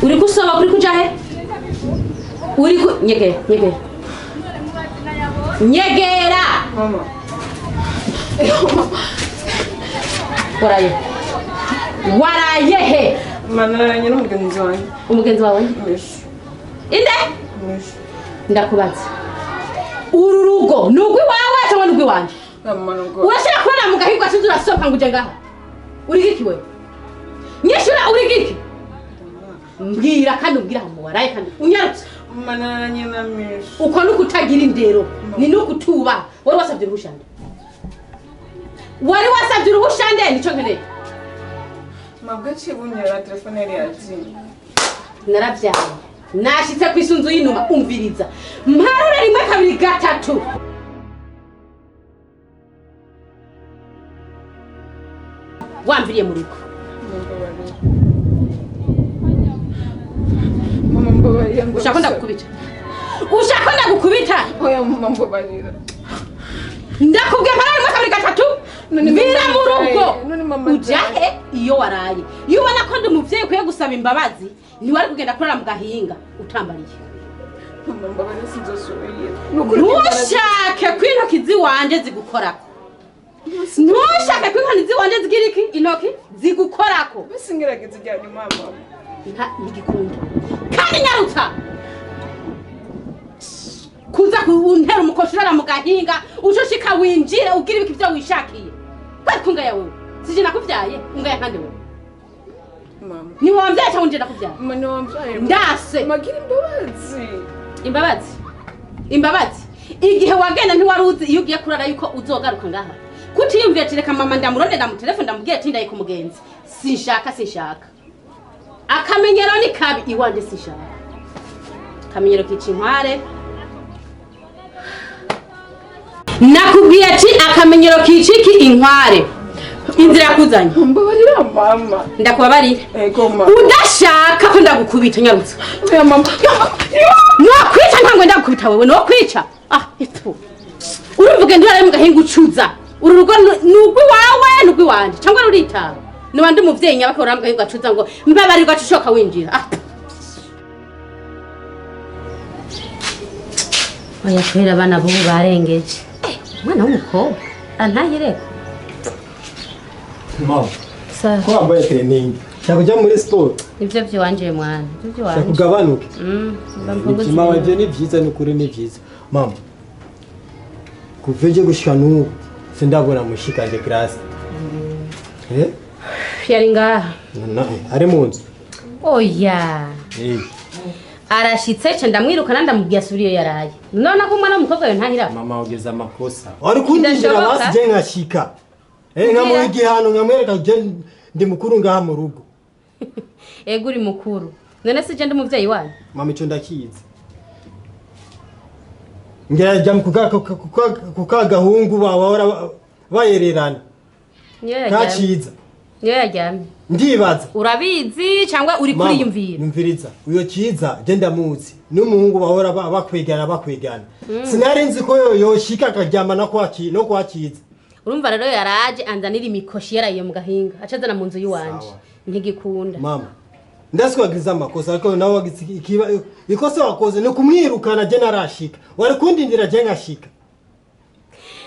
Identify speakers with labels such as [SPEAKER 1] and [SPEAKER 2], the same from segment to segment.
[SPEAKER 1] uri kusoma kuri kuja he uri nyegera
[SPEAKER 2] mama
[SPEAKER 1] waraye he
[SPEAKER 2] manaranye n'umugenzi wanjye
[SPEAKER 1] umugenzi wawe inde ndakubaza uru rugo nugwi wawe cyangwa nugwi wanje urashaka kubona mu gahigwa sinzi urasohoka ngo uje ngaha uri giki we nyeshura uri giki mbwira kandi ubwira mu waraye kandi unyarutse
[SPEAKER 2] manaranye na mesha
[SPEAKER 1] uko nukutagira indero ni nukutuba wari wasabye uruhushande nico nkeneye
[SPEAKER 2] mabwe cibunyera telefone yari yazimye
[SPEAKER 1] narabyaye nashitse kwisunzu y'inuma umviriza mparure rimwe kabiri gatatu wamviriye mu rugo
[SPEAKER 2] mama mbabarira
[SPEAKER 1] ushaka ndagukubita
[SPEAKER 2] oya mama mbabarira
[SPEAKER 1] ndakubwiye mparure rimwe kabiri gatatu mbira mu rugo ujahe iyo waraye iyo ubona ko ndi umuvyeyi ukwiye gusaba imbabazi ntiwari kugenda kurara mu gahinga utambariye
[SPEAKER 2] mama mbabarira sinzosubira
[SPEAKER 1] ntushake ko intoki ziwanje zigukorako ntushake ko inkoni ziwanje zigira iki intoki zigukorako
[SPEAKER 2] bisingerageza ijyanye mama
[SPEAKER 1] ntigikunda kandi nyarutsa kuza kuntera umukoshi urara mu gahinga ucushika winjire ugira ibiki byo wishakiye kwari kunga yawe sije nakuvyaye ungaya kandi wewe
[SPEAKER 2] mama
[SPEAKER 1] ni wamvyaye cyangwa nje nakuvyaye
[SPEAKER 2] mama ni wamvyaye
[SPEAKER 1] ndase
[SPEAKER 2] magira
[SPEAKER 1] imbabazi igihe wagenda ntiwari uzi iyo ugiye kurara yuko uzogaruka ngaha kutiyumviye tireka mama ndamurondera mu telefone ndamubwiye ati ndaye ku mugenzi sinshaka akamenyero ni kabi iwanje sinshaka akamenyero kica inkware nakubwiye ati akamenyero kiciki inkware inzira yakuzanye
[SPEAKER 2] mbabarira mama
[SPEAKER 1] ndakubabarira
[SPEAKER 2] ego mama
[SPEAKER 1] udashaka ko ndagukubita nyarutse
[SPEAKER 2] oya mama
[SPEAKER 1] no kwica ntango ndagukubita wewe no kwica itu uruvuge ndara mu gahinga ucuza uru rugo nugwi wawe nugwi wanje cyangwa ruritaba nibandi umuvyeyi nyabakora mu gahinga acuza ngo mbabarirwa cishoka winjira oya kwera abana bo barengeje mwana w'umukobwa antahireko
[SPEAKER 3] mama ko wambaye training cyakujya muri sport
[SPEAKER 1] ivyo byanje mwana ivyo byanje
[SPEAKER 3] cyakugabanuka mama wanje ni byiza n'ukuri ni byiza mama kuveje gushika n'ubu sindabona mushikanje grace
[SPEAKER 1] yari ngaha
[SPEAKER 3] ari mu nzu
[SPEAKER 1] oya arashitse ndamwirukana ndamubwiye asubiriyo yaraye none ko umwana w'umukobwa we ntahira
[SPEAKER 3] mama ugeze amakosa wari kundinjira basi je nkashika nka mu igihano nkamwereka je ndi mukuru ngaha mu rugo
[SPEAKER 1] ego uri mukuru none se je ndi muvyeyi wanyu
[SPEAKER 3] mama ico ndakizi ngira jya kukagahungu bawora bayererana ka ciza
[SPEAKER 1] niyo yaryamye
[SPEAKER 3] ndibaza
[SPEAKER 1] urabizi cyangwa uri kuri yumvira
[SPEAKER 3] numviriza uyo ciza je ndamuzi n'umuhungu bahora bakwegana sinari nzi ko yoshika akaryama no kwakiza
[SPEAKER 1] urumva rero yaraje anzanira imikoshi yaraye mu gahinga acazana mu nzu y'uwanje ntigikunda
[SPEAKER 3] mama ndaswagiriza amakosa ariko nawe wagize ikosa wakoze no kumwirukana je narashika wari kundindira je nkashika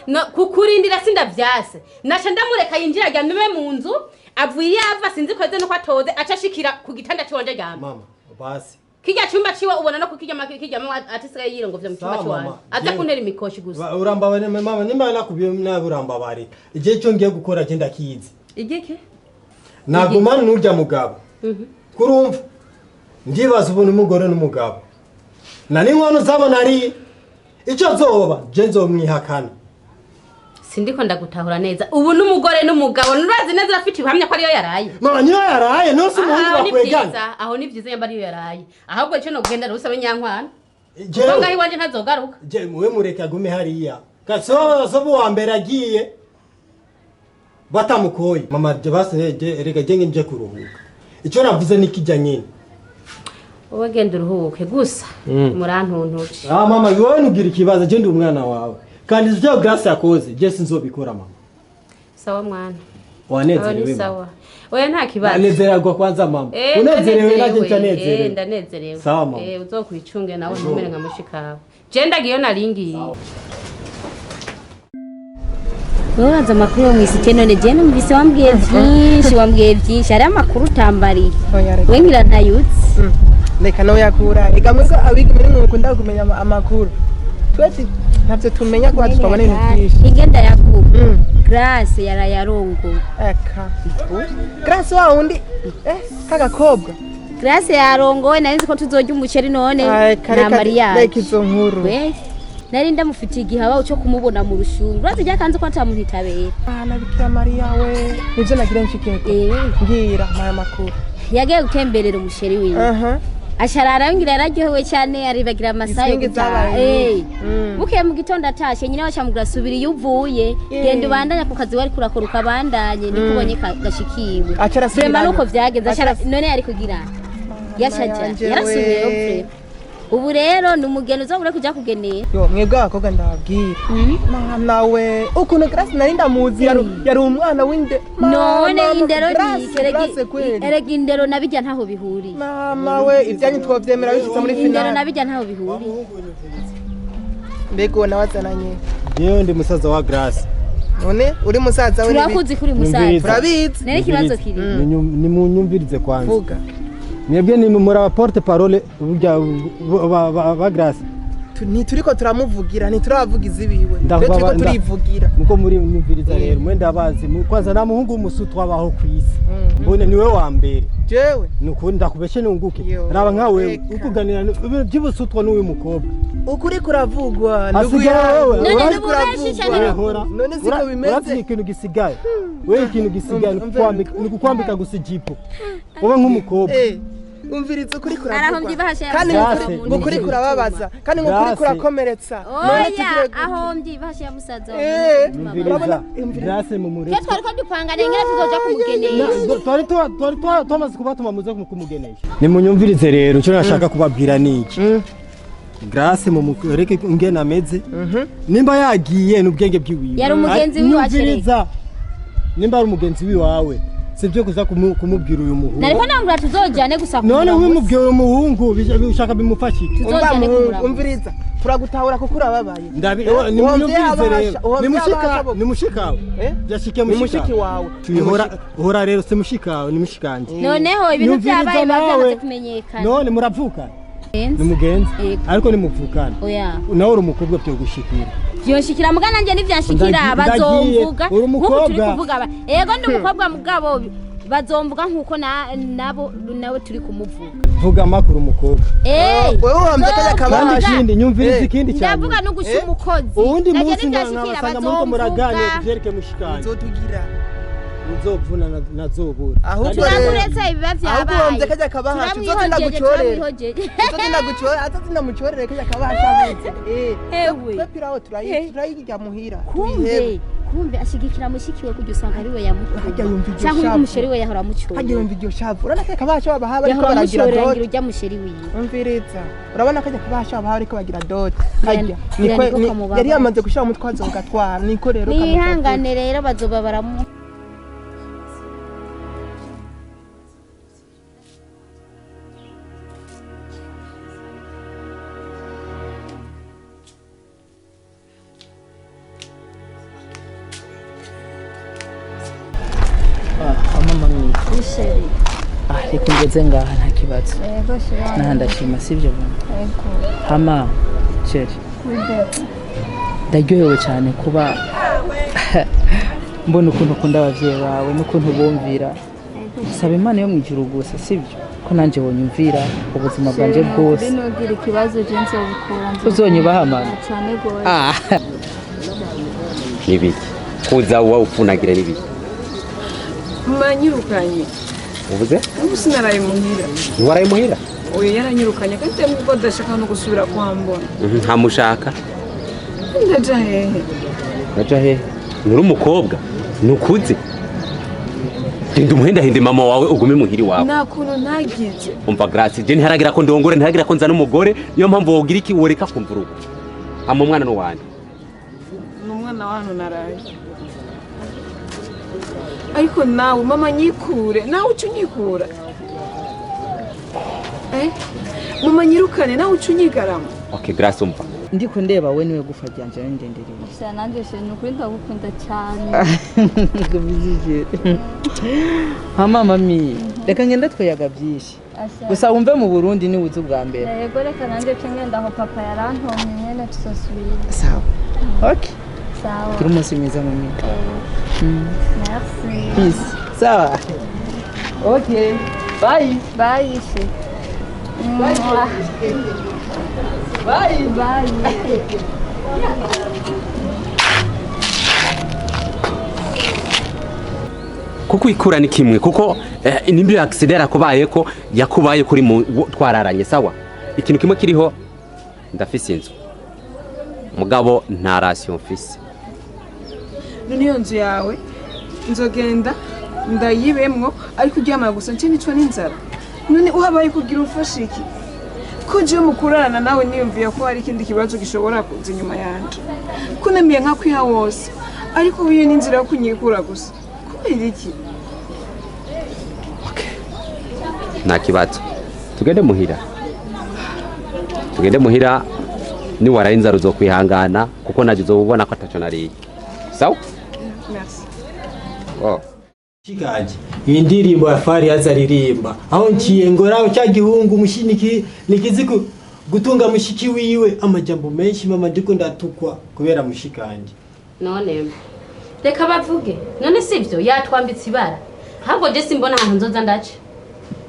[SPEAKER 1] no kukurindira sindavyase naca ndamureka yinjira aryamye mu nzu avuye ava sinzi kweze no kwatoze acashikira ku gitanda cyonje ryamye
[SPEAKER 3] mama basi
[SPEAKER 1] kijya cyumba ciwe ubona no kijyamo atisigaye yirongovye mu cyumba cy'wanjye aza kuntera imikoshi gusa
[SPEAKER 3] urambabare mama nimba nakubiye nabi urambabare igihe cyo ngiye gukora je ndakizi
[SPEAKER 1] igiki
[SPEAKER 3] nagumana n'urya mugabo kurumva ndibaza ubona umugore n'umugabo nani nkono zabona ari icyo zoba je nzomwihakana
[SPEAKER 1] sindiko ndagutahura neza ubu n'umugore n'umugabo nurazi neza afite ibihamya ko ariyo yaraye
[SPEAKER 3] mama niyo yaraye no se umuhungu bakwegana
[SPEAKER 1] aho ni byiza yamba ariyo yaraye ahubwo cyo no kugenda rusabe nyankwana ngo ngahi wanje ntazogaruka
[SPEAKER 3] je muwe mureke agume hariya gasobo wa mbere agiye batamukoye mama je baseje reka je nje kuruhuka icyo navuze nikijya nyine
[SPEAKER 1] wowe genda uruhuke gusa murantuntuce
[SPEAKER 3] mama wowe nugira ikibazo je ndi umwana wawe kandi ivyo Grace yakoze je sinzobikora mama
[SPEAKER 1] sawa mwana
[SPEAKER 3] wanezerewe
[SPEAKER 1] sawa oya nta kibazo
[SPEAKER 3] Nanezererwa kwanza mama unezerewe naje ncanezerewe
[SPEAKER 1] ndanezerewe
[SPEAKER 3] sawa mama
[SPEAKER 1] uzokwicunge nawe ntumere nka mushikawe je ndagiyo naringiye
[SPEAKER 4] Uraza amakuru yo mwisite none je numvise wambwiye byinshi hari amakuru utambariye we ngira ntayutse
[SPEAKER 2] reka no yakura ega mwese abiga muri mukunda kumenya amakuru twese ntabyo tumenya kwa twabona ibintu byinshi
[SPEAKER 4] igenda yakuba Grace yarayarongo
[SPEAKER 2] eka Grace wa undi kagakobwa
[SPEAKER 4] Grace yarongowe nari nzi ko tuzojya umuceri none na Maria
[SPEAKER 2] reka izo nkuru
[SPEAKER 4] nari ndamufitiye igihaba cyo kumubona mu rushungu urazi ryakanze ko atamuntu itabera
[SPEAKER 2] na Bikira Maria we nivyo nagira nshikeko ngira maya makuru
[SPEAKER 4] yagiye gutemberera umusheri wiwe asharara ngira yararyohewe cyane aribagira amasayo buke mu gitondo atashe nyine bacamugura subira iyo uvuye genda ubandanya ku kazi wari kurakoruka bandanye nikubonye gashikiwe vrema nuko vyagenze none yari kugira yashaje yarasubiyeyo vrema ubu rero ni umugeni uzabure kujya kugenera
[SPEAKER 2] yo mwebwe abakobwa ndababwira nawe ukuntu Grace nari ndamuzi yari umwana w'inde
[SPEAKER 4] none indero erega indero nabijya ntaho bihuri
[SPEAKER 2] mama we ibyanyu twovyemera bishitse muri finale
[SPEAKER 4] indero nabijya ntaho bihuri
[SPEAKER 2] mbego nawazananye
[SPEAKER 3] jewe ndi musaza wa Grace
[SPEAKER 2] none uri musaza we
[SPEAKER 4] turakuzi kuri musaza
[SPEAKER 2] turabizi
[SPEAKER 4] nari kibazo kiri
[SPEAKER 3] ni munyumvirize kwanza
[SPEAKER 2] vuga
[SPEAKER 3] mwebwe ni muri porte parole ba Grace
[SPEAKER 2] ntituriko turamuvugira ntituravugiza ibiwe turiko turivugira
[SPEAKER 3] muko muri nyumviriza rero mwenda abazi kwanza na muhungu w'umusutu wabaho kwisi mbone niwe wa mbere
[SPEAKER 2] jewe
[SPEAKER 3] nukundi ndakubeshe nunguke raba nkawe ukuganira by'ubusutwa n'uyu mukobwa
[SPEAKER 2] ukuri kuravugwa
[SPEAKER 4] none nubureshi cyane
[SPEAKER 2] none siko bimeze
[SPEAKER 3] urazi ikintu gisigaye we ikintu gisigaye ni kukwambika gusa ijipo wowe nk'umukobwa
[SPEAKER 2] umviriza ukuri kuravugwa kandi ukuri kurababaza kandi ukuri kurakomeretsa
[SPEAKER 4] oya ahombye bahashe ya musaza
[SPEAKER 3] urabona Grace mu mureke
[SPEAKER 4] twari ko dupangana ingene tuzoja kumugenesha
[SPEAKER 3] twari twamaze kubatuma muze kumugenesha nimunyumvirize rero cyo nashaka kubabwira niki Grace mu mureke ingene ameze nimba yagiye n'ubwenge bwiwiwe
[SPEAKER 4] yari umugenzi wiwacereza
[SPEAKER 3] nimba ari umugenzi wiwawe sivyo kuza kumubwira uyu muhungu
[SPEAKER 4] nariko nambura tuzojane gusa
[SPEAKER 3] none wimubwiye uyu muhungu bishaka bimufashi
[SPEAKER 4] tuzojane
[SPEAKER 2] umviriza turagutahura kuko urababaye
[SPEAKER 3] nimunyumvirize rero nimushikawe byashike
[SPEAKER 2] mushiki wawe
[SPEAKER 3] hora rero se mushikawe ni mushikanje
[SPEAKER 4] noneho ibintu byabaye byamaze kumenyekana
[SPEAKER 3] none muravuka ni mugenzi ariko ni muvukana nawe uri umukobwa byo gushikira
[SPEAKER 4] byoshikira mugana nje nivyanshikira bazomvuga nkuko turi kuvuga yego ndi umukobwa mugabo bazomvuga nkuko nabo nawe turi kumuvuga
[SPEAKER 3] vuga amakuru umukobwa
[SPEAKER 2] wewe wamze kajya kabahasha
[SPEAKER 3] kandi nyumviriza ikindi cyane
[SPEAKER 4] ndavuga no gusha umukozi
[SPEAKER 3] ubundi munsi ngasanga muri muragane byereke mushikanye
[SPEAKER 2] uzotugira
[SPEAKER 3] uzopfuna nazobura
[SPEAKER 4] turamuretse ibiba vyabaye
[SPEAKER 2] ahubwo wamze kajya kabahasha uzotinda gucorera uzotinda gucorera atazinda mucorere kajya kabahasha
[SPEAKER 4] hewe
[SPEAKER 2] pepiraho turayirya muhira
[SPEAKER 4] kumbe ashigikira mushikiwe kujya usanga ari we yamukuye cyangwa umusheri we yahora mucyura
[SPEAKER 2] hajya yumva iryo shavu urabona ko kabahasha babahaba ariko baragira dot
[SPEAKER 4] urya musheri wiwe
[SPEAKER 2] umviriza urabona ko kabahasha babahaba ariko bagira dot hajya yari yamaze gushira umutwazo ugatwara niko rero
[SPEAKER 4] nihangane rero bazoba baramu
[SPEAKER 5] reka ngeze ngaha nta kibazo ndashima sibyo hama sheri ndaryohewe cyane kuba mbona ukuntu ukunda abavyeyi bawe n'ukuntu bumvira saba imana yo mwijuru gusa sibyo ko nanje wonyumvira ubuzima bwanje bwose
[SPEAKER 6] binogira ikibazo jense ubukunzi
[SPEAKER 5] uzonyubaha amana
[SPEAKER 6] cyane gose
[SPEAKER 7] nibiki kuza uwa ufunagira nibiki
[SPEAKER 2] mwanyirukanye
[SPEAKER 7] uvuze
[SPEAKER 2] sinaraye muhira
[SPEAKER 7] waraye muhira
[SPEAKER 2] oya yaranyirukanye kandi temwe ko dashaka no gusubira kwambona
[SPEAKER 7] ntamushaka
[SPEAKER 2] ndaja hehe
[SPEAKER 7] nuri umukobwa nukuze ndi umuhenda hinde mama wawe ugume muhiri wawe
[SPEAKER 2] nakuntu ntagize
[SPEAKER 7] umva Grace je ntiharagira ko ndongore ntiharagira ko nzana umugore niyo mpamvu wogira iki woreka kumvuruka ama umwana no wanje
[SPEAKER 2] n'umwana wanyu naraye
[SPEAKER 8] ariko nawe mama nyikure nawe uca unyikura mama nyirukane nawe uca unyigarama.
[SPEAKER 7] Okay, Grace umva.
[SPEAKER 5] Ndiko ndeba we niwe gufa ryanje ndendereye.
[SPEAKER 6] Gusa nanjye se nukuri ndagukunda cyane.
[SPEAKER 5] Ndabizije. Mama mi, reka ngenda twayaga byinshi. Gusa wumve mu Burundi ni uzu bwa mbere.
[SPEAKER 6] Yego reka nanjye cyo ngenda aho papa yarantomye nyene tusosubira.
[SPEAKER 5] Sawa. Okay.
[SPEAKER 6] Sawa.
[SPEAKER 5] Turi umunsi mwiza mami.
[SPEAKER 6] Merci.
[SPEAKER 5] Peace. Sawa. Okay. Bye.
[SPEAKER 6] Bye.
[SPEAKER 5] Bye. Bye.
[SPEAKER 6] Bye.
[SPEAKER 7] Kuko ikura ni kimwe kuko nimba accident kubaye ko yakubaye kuri twararanye sawa. Ikintu kimwe kiriho ndafise inzu. Mugabo nta ration mfise.
[SPEAKER 8] Niyo nzu yawe nzogenda ndayibemwo ariko uryamara gusa nce nicwa n'inzara. None uhabaye kugira ufashe iki? Ko je mukurarana nawe niyumviye ko hari ikindi kibazo gishobora kuza inyuma yanje. Kunamiye nka kwiha wose ariko ubiye n'inzira yo kunyikura gusa. Kubera iki?
[SPEAKER 7] Okay. Nta kibazo. Tugende muhira. Tugende muhira ni waraye inzara uzokwihangana kuko naje uzobona ko ataco nariye. Sawa?
[SPEAKER 8] Merci.
[SPEAKER 7] Oh.
[SPEAKER 3] Kiganje indirimbo ya Fari yazaririmba aho nkiye ngora cya gihungu mushiniki nikizi gutunga mushiki wiwe amajambo menshi mama ndiko ndatukwa kubera mushikanje.
[SPEAKER 1] None reka bavuge none sivyo yatwambitse ibara ahubwo je simbona ahantu nzoza ndaca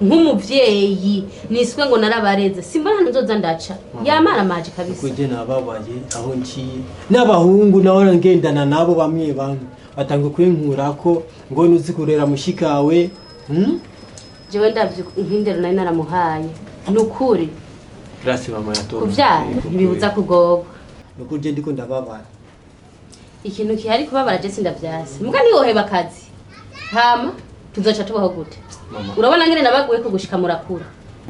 [SPEAKER 1] nk'umuvyeyi niswe ngo narabareze simbona ahantu nzoza ndaca yamara maje kabisa
[SPEAKER 3] kuje nababaye aho nkiye n'abahungu naho ngendana nabo bamwe bamwe batanga kwinkurako ngo nuzi kurera mushikawe
[SPEAKER 1] jewe ndavye nkindero nari naramuhaye nukuri
[SPEAKER 3] Grace mama yatora
[SPEAKER 1] kuvyara ntibibuza kugoba
[SPEAKER 3] nukuje ndiko ndababara
[SPEAKER 1] ikintu kihari kubabara je sindavyase muga niwoheba akazi hama tuzoca tubaho gute urabona ngene nabaguye ko gushika murakura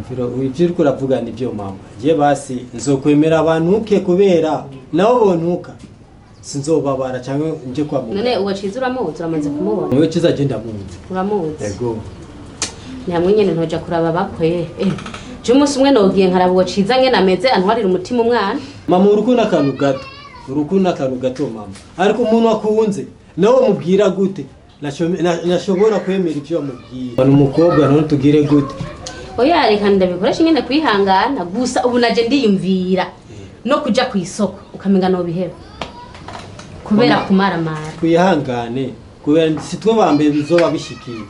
[SPEAKER 3] Firo wijiri kuravuga nivyo mama je basi nzokwemera abantu ke kubera nawo bontuka sinzobabara cyangwa nje kwa muganga.
[SPEAKER 1] None uwo ciza uramuzi uramaze kumubona?
[SPEAKER 3] Niwe ciza agenda muzi.
[SPEAKER 1] Uramuzi?
[SPEAKER 3] Yego.
[SPEAKER 1] Nyamwe nyene ntoja kuraba bakwe. Je umunsi umwe nogiye nkaraba uwo ciza ngene ameze antwarira umutima umwana.
[SPEAKER 3] Mama urukuna akantu gato. Urukuna akantu gato mama. Ariko umuntu akunze nawe mubwira gute? Nashobora kwemera ivyo amubwiye. Bano umukobwa none tugire gute?
[SPEAKER 1] Oya reka ndabikoresha nyene kwihangana gusa ubu naje ndiyumvira no kuja ku isoko ukamenga no biheba. Kubera kumaramara
[SPEAKER 3] kwihangane kubera sitwe bambe bizoba bishikiye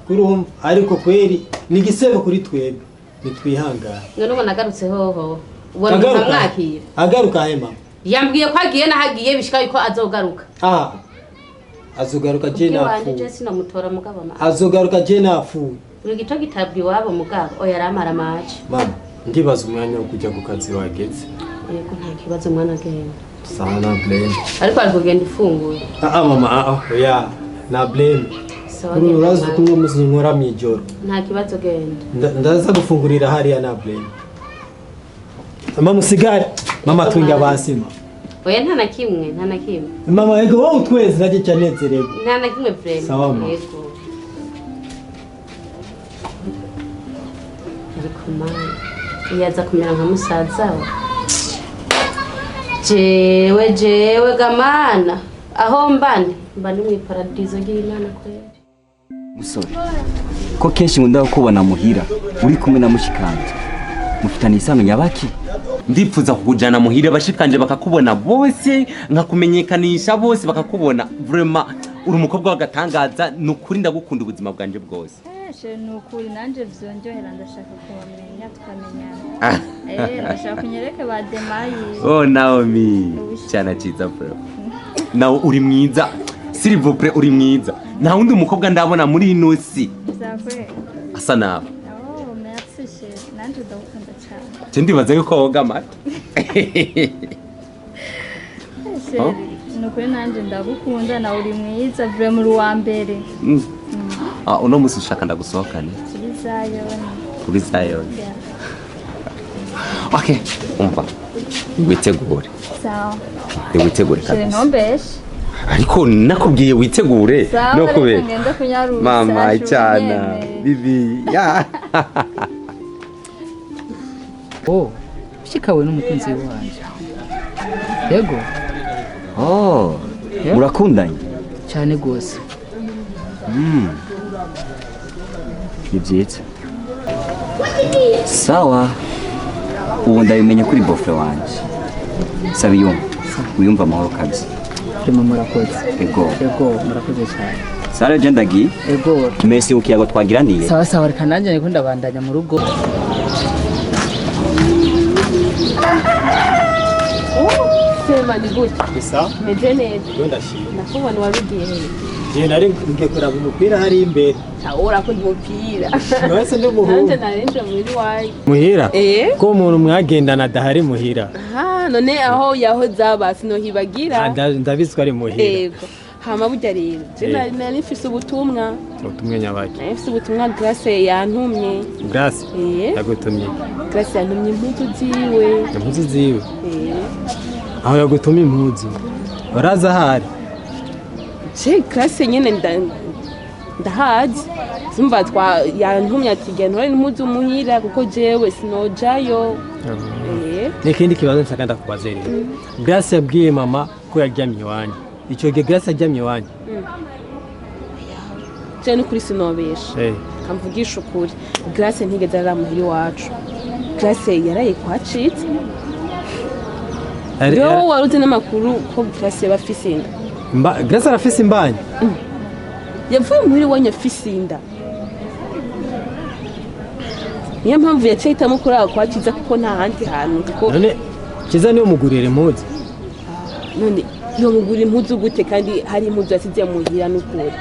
[SPEAKER 3] kurumva ariko kweri ni gisebe kuri twebwe nitwihangane
[SPEAKER 1] none ubona agarutse hoho ubona ntamwakira
[SPEAKER 3] agaruka hema
[SPEAKER 1] yambwiye ko agiye nahagiye bishika yuko azogaruka
[SPEAKER 3] azogaruka je nafu
[SPEAKER 1] je sinamutora mugabo ma
[SPEAKER 3] azogaruka je nafu
[SPEAKER 1] uri gito gitabwi wabo mugabo oya aramara maje
[SPEAKER 3] mama ndibaza umwanya wo kujya ku kazi wageze
[SPEAKER 1] yego nta kibazo mwana agenda
[SPEAKER 3] sana blame
[SPEAKER 1] ariko ari kugenda ifunguye
[SPEAKER 3] mama oya na blame urazi ko uno muzi nkora mwijoro
[SPEAKER 1] nta kibazo genda
[SPEAKER 3] ndaza gufungurira hariya na blame mama usigare mama twinga basima
[SPEAKER 1] oya nta na kimwe
[SPEAKER 3] mama yego wowe utweze naje cyanezerewe
[SPEAKER 1] nta na kimwe blame
[SPEAKER 3] sawa mama
[SPEAKER 1] yego ariko mama yaza kumera nka musaza we jewe gamana aho mbane mbane mu paradizo y'Imana kweli
[SPEAKER 9] musore ko kenshi ngunda kubona muhira uri kumwe na mushikanje mufitani isano nyabaki
[SPEAKER 7] ndipfuza kukujana muhira bashikanje bakakubona bose nkakumenyekanisha bose bakakubona vraiment uri umukobwa wagatangaza nukuri ndagukunda ubuzima bwanje bwose
[SPEAKER 6] nukuri nanje vyonjohera ndashaka kubamenya tukamenyana ndashaka kunyereke ba Demayi
[SPEAKER 7] oh Naomi cyana ciza bro nawe uri mwiza s'il vous plaît uri mwiza nta wundi umukobwa ndabona muri ino si asa nawe
[SPEAKER 6] merci chérie nanje ndagukunda cyane
[SPEAKER 7] je ndibaza yuko woga amata
[SPEAKER 6] nukuri nanje ndagukunda na uri mwiza vraiment uri wa mbere
[SPEAKER 7] uno musi ushaka ndagusohokane kuri Zayoni okay umva witegure
[SPEAKER 6] sawa
[SPEAKER 7] witegure
[SPEAKER 6] kabisa ntombeshe
[SPEAKER 7] ariko nakubwiye witegure no kubera
[SPEAKER 6] ngende kunyarusa
[SPEAKER 7] mama cyana bibi ya
[SPEAKER 5] oh shikawe n'umukunzi wanje yego
[SPEAKER 9] murakundanye
[SPEAKER 5] cyane gose
[SPEAKER 9] ni byiza sawa ubu ndabimenya kuri bofre wanje sabiyumva wiyumva amahoro kabisa
[SPEAKER 5] primo murakoze
[SPEAKER 9] ego
[SPEAKER 5] murakoze cyane
[SPEAKER 9] sare je ndagiye
[SPEAKER 5] ego
[SPEAKER 9] mesi ukiyago twagiraniye
[SPEAKER 5] sawa reka nanjye niko ndabandanya mu rugo
[SPEAKER 1] sema ni gute
[SPEAKER 3] bisa
[SPEAKER 1] meze neza
[SPEAKER 3] ndashimye
[SPEAKER 1] nakubona warugiye
[SPEAKER 3] je nari ngiye kuraba umupira hari imbere
[SPEAKER 1] ura ko umupira
[SPEAKER 3] wese ndi muhungu
[SPEAKER 1] nanje narenje muri wayi
[SPEAKER 3] muhira ko umuntu mwagendana adahari muhira
[SPEAKER 1] none aho yaho zabasi no hibagira
[SPEAKER 3] ndabizwa ari muhira
[SPEAKER 1] yego hama burya rero je nari mfise ubutumwa
[SPEAKER 3] nyabaki
[SPEAKER 1] nari mfise ubutumwa Grace yantumye
[SPEAKER 3] Grace yagutumye
[SPEAKER 1] Grace yantumye impuzu ziwe
[SPEAKER 3] aho yagutumye impuzu baraza hari
[SPEAKER 1] je Grace nyene ndahazi zumva yantumye ati genda uri impuzu muhira kuko jewe sinojayo
[SPEAKER 3] n'ikindi kibazo nshaka ndakubaza rero Grace yabwiye mama ko yaryamye iwanyu icyo gihe Grace yaryamye iwanyu
[SPEAKER 1] je n'ukuri sinobesha kamvugisha ukuri Grace ntigeze aramuhira iwacu Grace yaraye kwacitse yo waruzi n'amakuru ko Grace yaba afise inda
[SPEAKER 3] Grace arafise imbanyi
[SPEAKER 1] yavuye muhira iwanyu afise inda niyo mpamvu yaciye ahitamo kuraba kwa Ciza kuko nta handi hantu kuko
[SPEAKER 3] none Ciza niyo mugurira impuzu
[SPEAKER 1] none yo mugura impuzu gute kandi hari impuzu yasize muhira n'ukuri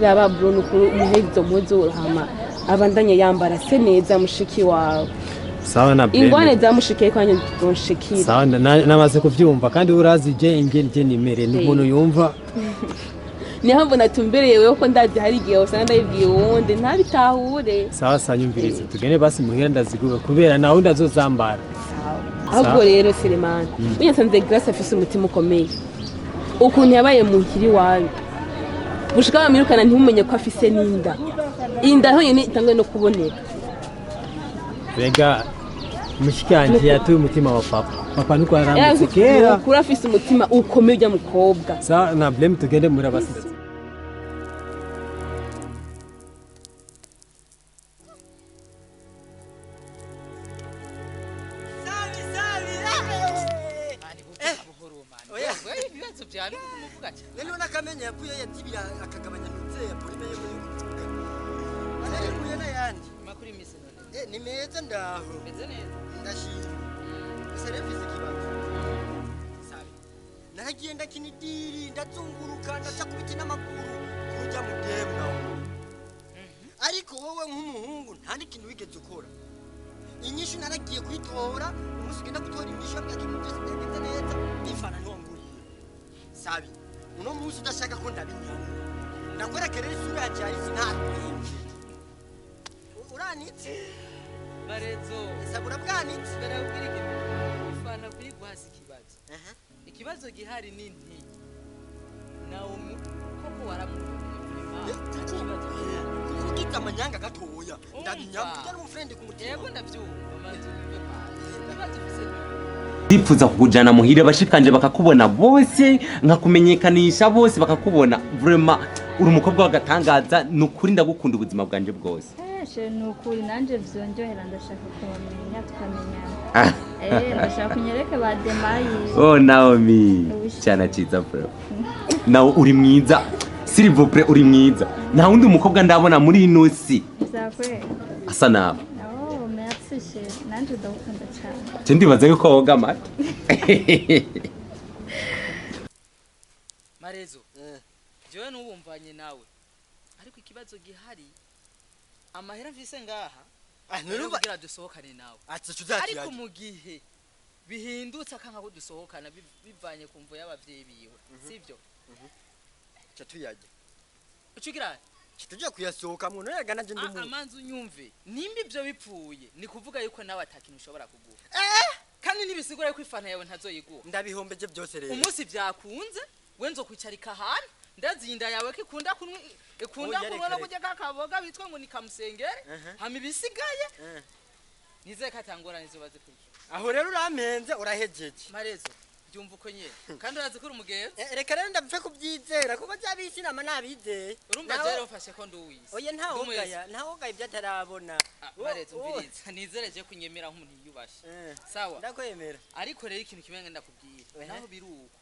[SPEAKER 1] raba bro n'ukuri muhezo mpuzu hama abandanye yambara se neza mushiki wawe
[SPEAKER 3] sawa na blame
[SPEAKER 1] ingwane zamushikiye kwanye donshikira
[SPEAKER 3] sawa namaze kuvyumva kandi urazi je ingene nimere n'umuntu yumva
[SPEAKER 1] niho mbona tumbereye wewe ko ndazi hari igihe usanga ndabibwiye wundi ntabitahure
[SPEAKER 3] sawa sanyumvirize tugene basi muhira ndaziguwe kubera nawe ndazozambara
[SPEAKER 1] ahubwo rero Selemani unyasanze Grace afise umutima ukomeye ukuntu yabaye muhiri wawe gushika bamirukana ntimumenye ko afise n'inda inda ho nyene itangwe no kuboneka
[SPEAKER 3] rega mushikanje yatuye umutima wa papa niko aramutse kera
[SPEAKER 1] kuri afise umutima ukomeye ujya mukobwa
[SPEAKER 3] sawa na blame tugende muri abasi
[SPEAKER 10] ni meza ndaho ndashima serivisi kibazo sabe nagiye ndakinidiri ndazunguruka ndacakubita n'amaguru kujya mu demu ariko wowe nk'umuhungu nta n'ikintu wigeze ukora inyishu naragiye kuyitora umunsi ugenda gutora inyishu yabwira ibintu byose byagenze neza nifana ntiwanguriye sabe uno munsi udashaka ko ndabinyana ndakwerekerera isura yanjye yari sinarwinji uranitse
[SPEAKER 5] Barezo
[SPEAKER 10] sabura bwanitse
[SPEAKER 5] barawubwirike ifana kuri gwasi kibazo ikibazo gihari ni nti nawo koko waramuye
[SPEAKER 10] kuko amanyanga gatoya ndabinyamba kujya n'umufrende ku mutima
[SPEAKER 5] yego ndavyumva manzi bive pasi
[SPEAKER 7] bifuza kukujana muhire bashikanje bakakubona bose nkakumenyekanisha bose bakakubona vraiment uri umukobwa w'agatangaza nukuri ndagukunda ubuzima bwanje bwose
[SPEAKER 6] nukuri nanje vyonjohera ndashaka kubamenya tukamenyana ndashaka kunyereke ba Demayi
[SPEAKER 7] Naomi cyana ciza bro nawe uri mwiza s'il vous plaît uri mwiza nta wundi umukobwa ndabona muri ino si
[SPEAKER 6] zakwe
[SPEAKER 7] asa nawe
[SPEAKER 6] merci chérie nanje ndagukunda cyane
[SPEAKER 7] je ndibaza yuko woga amata
[SPEAKER 5] Marezo jewe n'ubumvanye nawe ariko ikibazo gihari amahera mfise ngaha nurugira dusohokane nawe ariko mu gihe bihindutse akanka ko dusohokana bivanye kumvo y'abavyeyi biwe sivyo
[SPEAKER 10] cyatuyaje
[SPEAKER 5] ucugira
[SPEAKER 10] kitujya kuyasohoka mu none gana je ndimu
[SPEAKER 5] amanzi unyumve nimba ivyo bipfuye ni kuvuga yuko nawe atakintu ushobora kuguha kandi nibisigura yuko ifana yawe ntazoyiguha
[SPEAKER 10] ndabihombeje byose rero
[SPEAKER 5] umunsi vyakunze wenzo kwicarika hano ndazinda yawe kikunda kunwa no kujya kakaboga bitwa ngo ni kamusengere hama ibisigaye nizeye katangora nizo baze kurya
[SPEAKER 10] aho rero urampenze urahejeje
[SPEAKER 5] marezo byumva uko nyene kandi urazi ko uri umugenzi
[SPEAKER 10] reka rero ndapfe kubyizera kuko byabisi nama nabizeye
[SPEAKER 5] urumva jero ufashe ko nduwize
[SPEAKER 10] oye ntawogaya ibyo atarabona
[SPEAKER 5] marezo mviriza nizereje kunyemera nk'umuntu yiyubashe sawa
[SPEAKER 10] ndakwemera
[SPEAKER 5] ariko rero ikintu kimwe ndakubwira naho biruko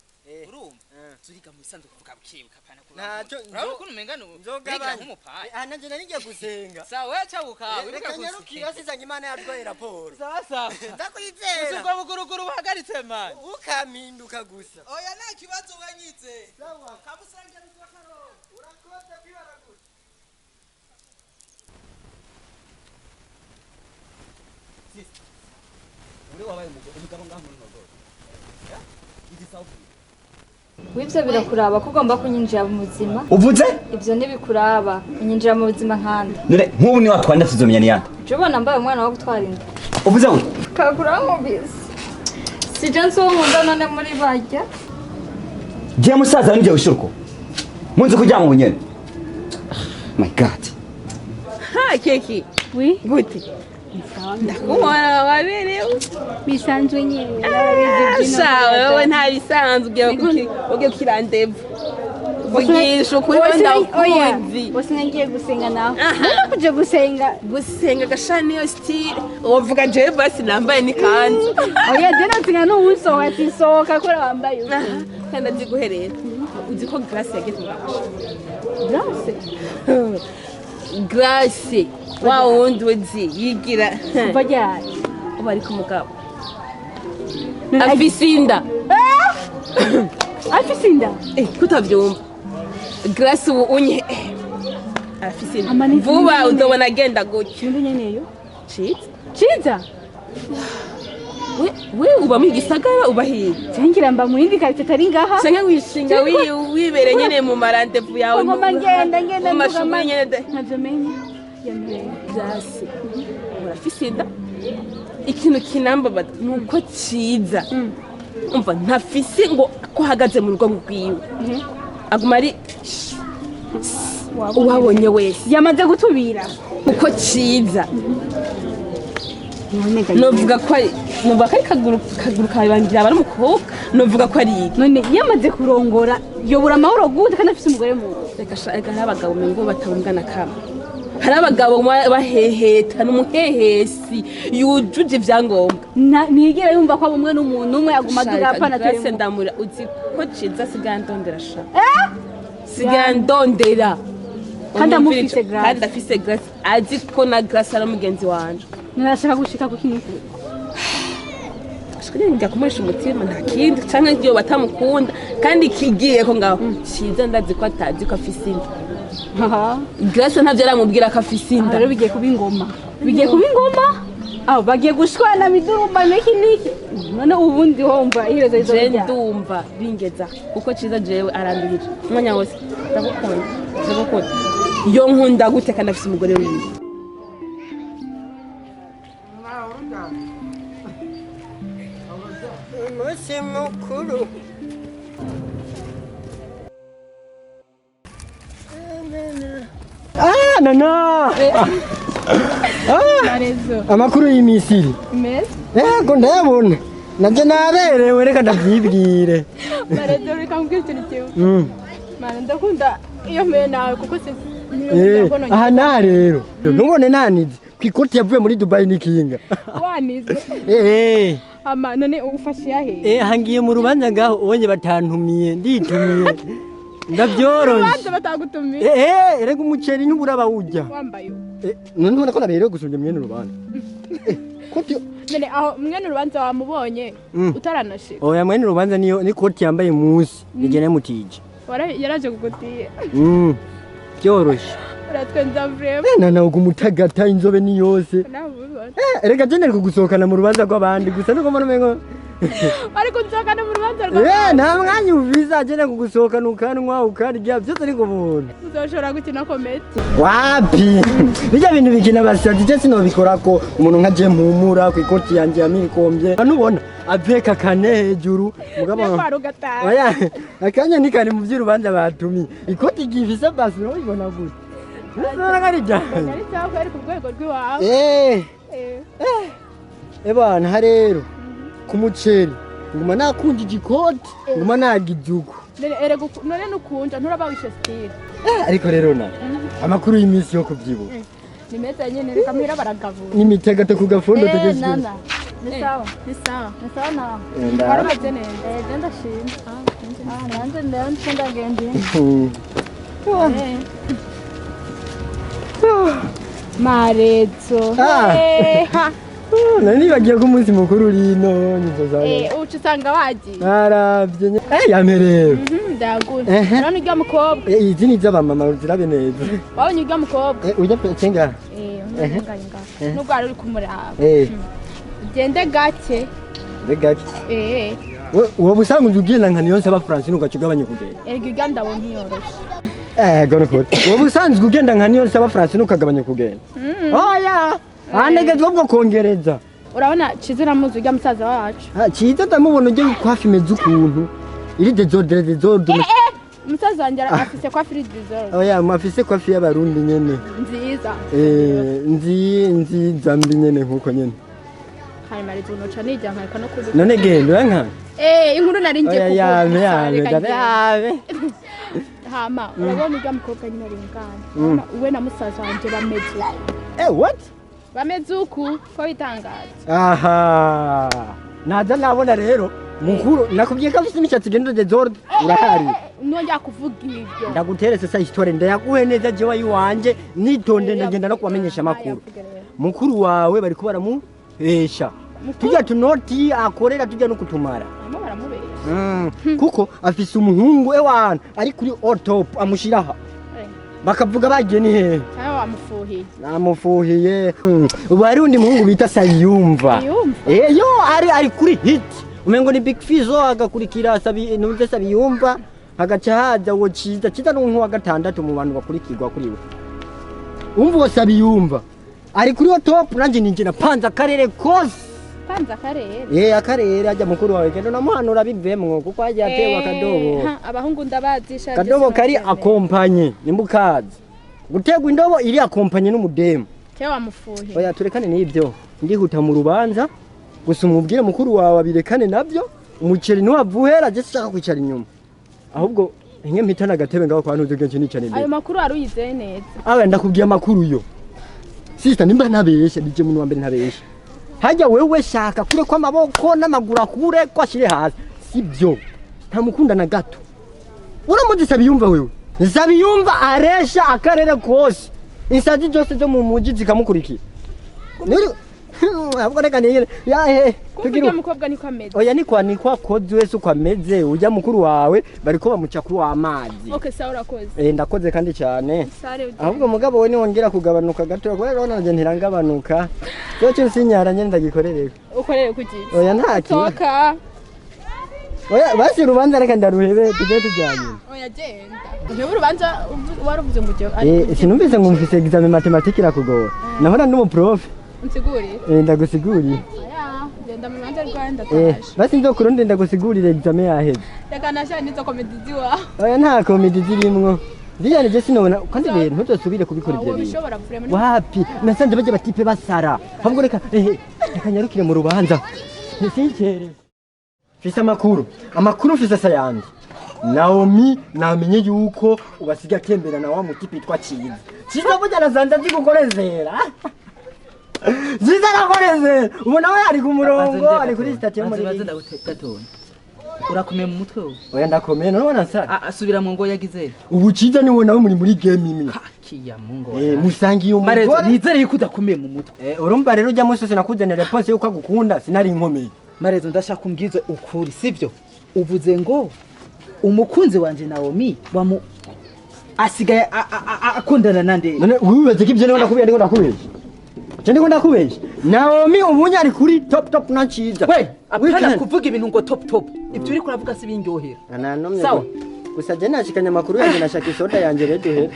[SPEAKER 5] urumva turiga mu isanzwe kuvuga bukibuka pana ko
[SPEAKER 10] ntacyo
[SPEAKER 5] urabona umengano nzoga nk'umupayi
[SPEAKER 10] nanje narigiye gusenga
[SPEAKER 5] sawa yacabuka
[SPEAKER 10] reka nyarukira sizanye imana yatwaye raporo
[SPEAKER 5] sawa
[SPEAKER 10] ndakwizera
[SPEAKER 5] ubwo buguruguru buhagaritse man
[SPEAKER 10] ukaminduka gusa
[SPEAKER 5] oya nta kibazo wanyitse
[SPEAKER 10] sawa
[SPEAKER 5] kamusanga ruzwa karo
[SPEAKER 10] urakoze kwibaraguza
[SPEAKER 9] uri wabaye umugabo ngaho muri nogo
[SPEAKER 6] w'ibyo birakuraba ko ugomba kunyinjira mu buzima
[SPEAKER 9] uvuze
[SPEAKER 6] ibyo ntibikuraba unyinjira mu buzima nkandi
[SPEAKER 9] none nk'ubu ni watwanda tuzomenya ni yande
[SPEAKER 6] uje ubona mbaye umwana wo gutwara inda
[SPEAKER 9] uvuze we
[SPEAKER 6] kagura nkubise sije nzi uwo nkunda none muri bajya
[SPEAKER 9] giye musaza nijye wishuruko munzi kujya mu bunyene my god
[SPEAKER 11] ha keki
[SPEAKER 6] wi
[SPEAKER 11] gute ndakumwana waberewe
[SPEAKER 6] bisanzwe nyine
[SPEAKER 11] sawa wowe nta bisanzwe ugiye kukirandevu ugisha ukuri wenda ukuzi
[SPEAKER 6] bose ngiye gusenga nawe kuje gusenga
[SPEAKER 11] gashani yo style uvuga jewe basi nambaye nikanzu
[SPEAKER 6] oya je natsinga n'uwusohoka atisohoka kora wambaye
[SPEAKER 11] kandi azi guherera uzi ko Grace yageze mu
[SPEAKER 6] Grace
[SPEAKER 11] Grace wa wundi uzi yigira
[SPEAKER 6] bajyanye
[SPEAKER 11] uba ari ku mugabo afise inda
[SPEAKER 6] afise inda
[SPEAKER 11] kutavyumva Grace ubu unye afise inda vuba udobona agenda gutyo
[SPEAKER 6] undi nyeneyo
[SPEAKER 11] ciza we uba mu gisagara uba hiye
[SPEAKER 6] cengira mba mu yindi karite tari ngaha
[SPEAKER 11] cenga wishinga wibere nyene mu marandevu yawe
[SPEAKER 6] ngoma ngenda
[SPEAKER 11] mu mashuri nyene
[SPEAKER 6] navyo menya
[SPEAKER 11] Grace urafise inda ikintu kinambabaza nuko ciza umva ntafise ngo ko hagaze mu rugo rwiwe aguma ari uwabonye wese
[SPEAKER 6] yamaze gutubira
[SPEAKER 11] uko ciza novuga ko ari kaguru kabangira abari umukobwa novuga ko ari
[SPEAKER 6] none yamaze kurongora yobura amahoro gute kandi afise umugore mu
[SPEAKER 11] reka shaka hari abagabo ngo batabumbwana kama hari abagabo baheheta n'umuhehesi yujuje ivyangombwa
[SPEAKER 6] ntigera yumva ko abumwe n'umuntu umwe aguma durapana
[SPEAKER 11] twese ndamura uzi ko ciza sigandondera sha sigandondera
[SPEAKER 6] kandi amufise Grace
[SPEAKER 11] kandi afise Grace azi ko na Grace ari mugenzi wanje
[SPEAKER 6] nashaka gushika ku kintu
[SPEAKER 11] ashikanye njya kumurisha umutima nta kindi canke ngiyo batamukunda kandi kigiye ko ngaho ciza ndazi ko atazi ko afise inda Grace ntavyo aramubwira ko afise inda
[SPEAKER 6] rero bigiye kuba ingoma aho bagiye gushwana miduruma niki none ubundi homba iherezo izo
[SPEAKER 11] je ndumva bingeza kuko ciza jewe arambirije umwanya wose ndagukunda iyo nkunda gute kandi afise umugore wiwe
[SPEAKER 10] umunsi mukuru nana amakuru y'imisiri yego ndayabona nabyo naberewe reka ndabyibwire
[SPEAKER 6] marezo reka mbwira ikintu kimwe mana ndakunda iyo mpuye nawe kuko
[SPEAKER 10] aha naha rero ntubone nanize ku ikoti yavuye muri Dubai n'ikinga
[SPEAKER 6] wanize ama none ufashe yahe
[SPEAKER 10] hangiye mu rubanza ngaho ubonye batantumiye nditumiye ndabyoroshye
[SPEAKER 6] urubanza batagutumiye
[SPEAKER 10] erega umuceri ntubura bawujya
[SPEAKER 6] wambaye
[SPEAKER 10] none ubona ko naberewe gusubya mwene urubanza
[SPEAKER 6] none aho mwene urubanza wamubonye utaranashika
[SPEAKER 10] oya mwene urubanza niyo ni koti yambaye munsi igene mutije
[SPEAKER 6] yaraje kugutiye
[SPEAKER 10] byoroshye
[SPEAKER 6] uratwenza vrema
[SPEAKER 10] nana ugumutagata inzobe ni yose erega jene kugusohokana mu rubanza rw'abandi gusa nuko mbona mengo
[SPEAKER 6] ariko nzokana mu rubanza rwa
[SPEAKER 10] nta mwanya uviza agenda kugusohokana ukanwa ukarya byose ari kubuntu
[SPEAKER 6] uzoshobora gukina komedi
[SPEAKER 10] wapi bijya bintu bikina basazi je sinobikora ko umuntu nka je mpumura ku ikoti yanjye yamikombye anubona apeka kane hejuru mugabo oya akanya nikane mu by'urubanza batumi ikoti gifise basi no ibona gute nora ngari jana
[SPEAKER 6] ari cyangwa ari ku rwego rw'iwawe
[SPEAKER 10] bana harero ku muceri nguma nakunje igikoti nguma nagijuko
[SPEAKER 6] none nukunja nturaba wishe style
[SPEAKER 10] ariko rero na amakuru y'imisi yo kubyibuka
[SPEAKER 6] ni meza nyene reka muhira baragavura
[SPEAKER 10] ni mitega to kugafondo tegeze
[SPEAKER 6] nana ni sawa na baramaze neza ndashima nanze ndagende marezo
[SPEAKER 10] nani bagiye ku munsi mukuru rino nizoza
[SPEAKER 6] ucu usanga wagiye
[SPEAKER 10] naravye yamereye
[SPEAKER 6] ndagura none urya mukobwa
[SPEAKER 10] izi ni z'abamama zirabe neza
[SPEAKER 6] wabonye urya mukobwa
[SPEAKER 10] ujya penga
[SPEAKER 6] nubwo ari uri kumuraba ugende gake
[SPEAKER 10] wowe usanga ugenda nka niyo nsaba Francine ugaca ugabanya kugenda
[SPEAKER 6] erega urya ndabona ntiyoroshe
[SPEAKER 10] gone kote wowe usanzwe ugenda nka niyo nsaba Francine ukagabanya kugenda oya anegezwa bwo kongereza
[SPEAKER 6] urabona ciza namuzi urya musaza wacu
[SPEAKER 10] ciza ndamubona ujye kwafi meze ukuntu iri desordre
[SPEAKER 6] musaza wanjye afise kwafi iri desordre
[SPEAKER 10] oya mafise kwafi y'abarundi nyene
[SPEAKER 6] nziza
[SPEAKER 10] nziza mbi nyene nkuko nyene
[SPEAKER 6] hanyuma rizo noca nijya nkareka no kubi
[SPEAKER 10] none genda uranka
[SPEAKER 6] inkuru nari ngiye kuvuga
[SPEAKER 10] yabe
[SPEAKER 6] hama urabona urya mukobwa nyine ringana uwe na musaza wanjye bameze
[SPEAKER 10] what
[SPEAKER 6] bameze uku ko bitangaje
[SPEAKER 10] aha naza nabona rero mukuru nakubwiye ko afite imishatsi igenda desordre urahari
[SPEAKER 6] nongera kuvuga ibyo
[SPEAKER 10] ndaguterese sa histoire ndayaguhe neza je wayi wanje nitonde ndagenda no kubamenyesha makuru mukuru wawe bari kubara mu hesha tujya tunoti akorera tujya no kutumara kuko afise umuhungu ewana ari kuri top amushiraha bakavuga bagiye ni hehe namufuhiye ubu hari undi muhungu bita Sayumva yo ari kuri hit umengo ni big fizo agakurikira nuze Sayumva hagaca haza wo ciza n'umuntu wa gatandatu mu bantu bakurikirwa kuri we umva wo Sayumva ari kuri top nanje ninje napanza akarere kose akarere ajya mukuru wawe kendo namuhanura bivemwo kuko ajye atewa kadobo
[SPEAKER 6] abahungu ndabazisha
[SPEAKER 10] kadobo kari akompanye nimbukazi gutegwa indobo iri akompanye n'umudemu
[SPEAKER 6] cyewa mufuhi
[SPEAKER 10] oya turekane n'ibyo ndihuta mu rubanza gusa umubwire mukuru wawe abirekane nabyo umuceri ntiwavuhera je shaka kwicara inyuma ahubwo inke mpitana agatebe ngaho kwa ntuze genshi nicane
[SPEAKER 6] ayo makuru aruyizeye neza
[SPEAKER 10] awe ndakubwiye amakuru yo sister nimba ntabeshe nije muntu wa mbere ntabeshe hajya wewe shaka kure kwa maboko n'amaguru akure ko ashire hasi sibyo nta mukunda na gato uramuzi Sabiyumva wewe Sabiyumva aresha akarere kose insazi zose zo mu muji zikamukurikira ahubwo reka niye
[SPEAKER 6] tugira umukobwa niko ameze
[SPEAKER 10] oya niko akoze wese uko ameze ujya mukuru wawe bariko bamuca kuri w'amazi
[SPEAKER 6] sawa urakoze
[SPEAKER 10] ndakoze kandi cyane ahubwo mugabo we niwongera kugabanuka gato kubera rona nje ntirangabanuka cyo cyo sinyara nyene ndagikorereka
[SPEAKER 6] ukorere kuki
[SPEAKER 10] oya ntaki oya basi urubanza reka ndaruhebe tujye tujyanye
[SPEAKER 6] oya genda uhewe urubanza waruvuze mu gihe
[SPEAKER 10] sinumvise ngo mfise examen mathématique irakugora nahora n'umu prof
[SPEAKER 6] nsiguri
[SPEAKER 10] ndagusiguriye
[SPEAKER 6] genda mu rubanza rwanda taje
[SPEAKER 10] basi nzo kurundi ndagusigurire examen yaheze
[SPEAKER 6] reka nasha nizo comedy ziwa
[SPEAKER 10] oya nta comedy zirimwo Dijane je sinobona kandi rero ntuzosubire kubikora ibyo bintu wapi nasanze baje batipe basara ahubwo reka nyarukire mu rubanza nsinkere fisa amakuru mfise sayandi Naomi namenye yuko ubasiga tembera na wa mutipe twa ciza burya nasanze zigukorezera ziza nakoreze ubona we ari ku murongo ari kuri station muri
[SPEAKER 5] urakomeye mu mutwe we
[SPEAKER 10] oya ndakomeye none wanasara
[SPEAKER 5] asubira mu ngo yagize
[SPEAKER 10] ubu ciza niwe nawe muri game imwe
[SPEAKER 5] kiya mungo
[SPEAKER 10] musangiye umugore
[SPEAKER 5] marezo nizere yuko udakomeye mu mutwe
[SPEAKER 10] urumva rero ujya musose nakuzanira response yuko agukunda sinari inkomeye
[SPEAKER 5] marezo ndashaka umbwize ukuri sivyo uvuze ngo umukunzi wanje Naomi asigaye akundana nande
[SPEAKER 10] none wibaze ko ibyo niho nakubwiye Jende ko ndakubesha. Naomi ubunya ari kuri top na ciza.
[SPEAKER 5] We, apana kuvuga ibintu ngo top. Ibyo uri kuravuga si bingohera.
[SPEAKER 10] Nanomye.
[SPEAKER 5] Sawa.
[SPEAKER 10] Gusa je nashikanya makuru yanjye nashaka isoda yanjye reduhe.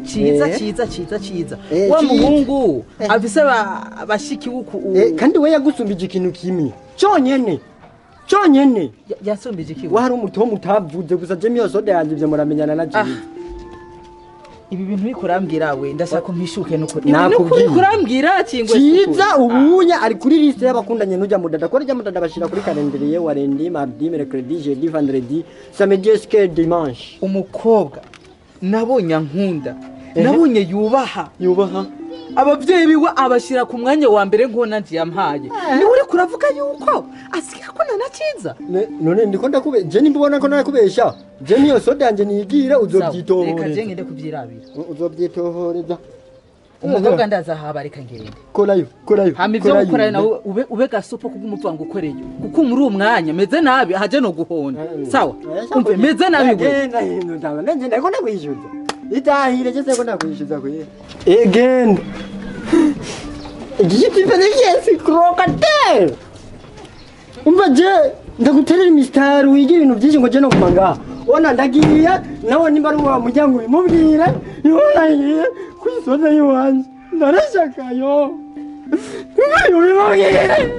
[SPEAKER 5] Ciza. Wa muhungu afise abashiki uku.
[SPEAKER 10] Kandi we yagusumbije ikintu kimwe. Cyonyene.
[SPEAKER 5] Yasumbije iki?
[SPEAKER 10] Wari umuto mutavuze gusa je miyo soda yanjye byo muramenyana na ciza.
[SPEAKER 5] Ibi bintu uri kurambwira we ndashaka ko mpishuke nuko.
[SPEAKER 10] Nakubwiye
[SPEAKER 5] kurambwira kingwe.
[SPEAKER 10] Ciza ubunya ari kuri liste y'abakundanye n'ujya mudada ko rya mudada bashira kuri calendrier wa lundi, mardi, mercredi, jeudi, vendredi, samedi jusqu'à dimanche.
[SPEAKER 5] Umukobwa nabonye nkunda. Nabonye yubaha. Abavyeyi biwe abashira ku mwanya wa mbere nkona nje yampaye. Ni uri kuravuga yuko asika ko nana ciza.
[SPEAKER 10] None ndiko ndakube je nimbona ko nakubesha. Je niyo soda yanje nigira uzobyitohoreza.
[SPEAKER 5] Reka je ngende kuvyirabira.
[SPEAKER 10] Uzobyitohoreza.
[SPEAKER 5] Umukobwa ndaza haba reka ngende.
[SPEAKER 10] Korayo.
[SPEAKER 5] Hama ivyo gukora nawe ube gasupo kugumuvanga ukoreyo. Kuko muri uwo mwanya meze nabi haje no guhonda. Sawa. Umve meze nabi we.
[SPEAKER 10] Nje ndako ndakwishyuza. Itahire je seko ndakwishyuza kwe. Again. Igiti penekesi crocodile. Umva je ndaguterera imistari wiga ibintu byinshi ngo je no kumanga. Ona ndagiye nawe nimba ari wa muryango bimubwire yonaye kwisona yiwanje. Ndarashakayo. Bimubwire.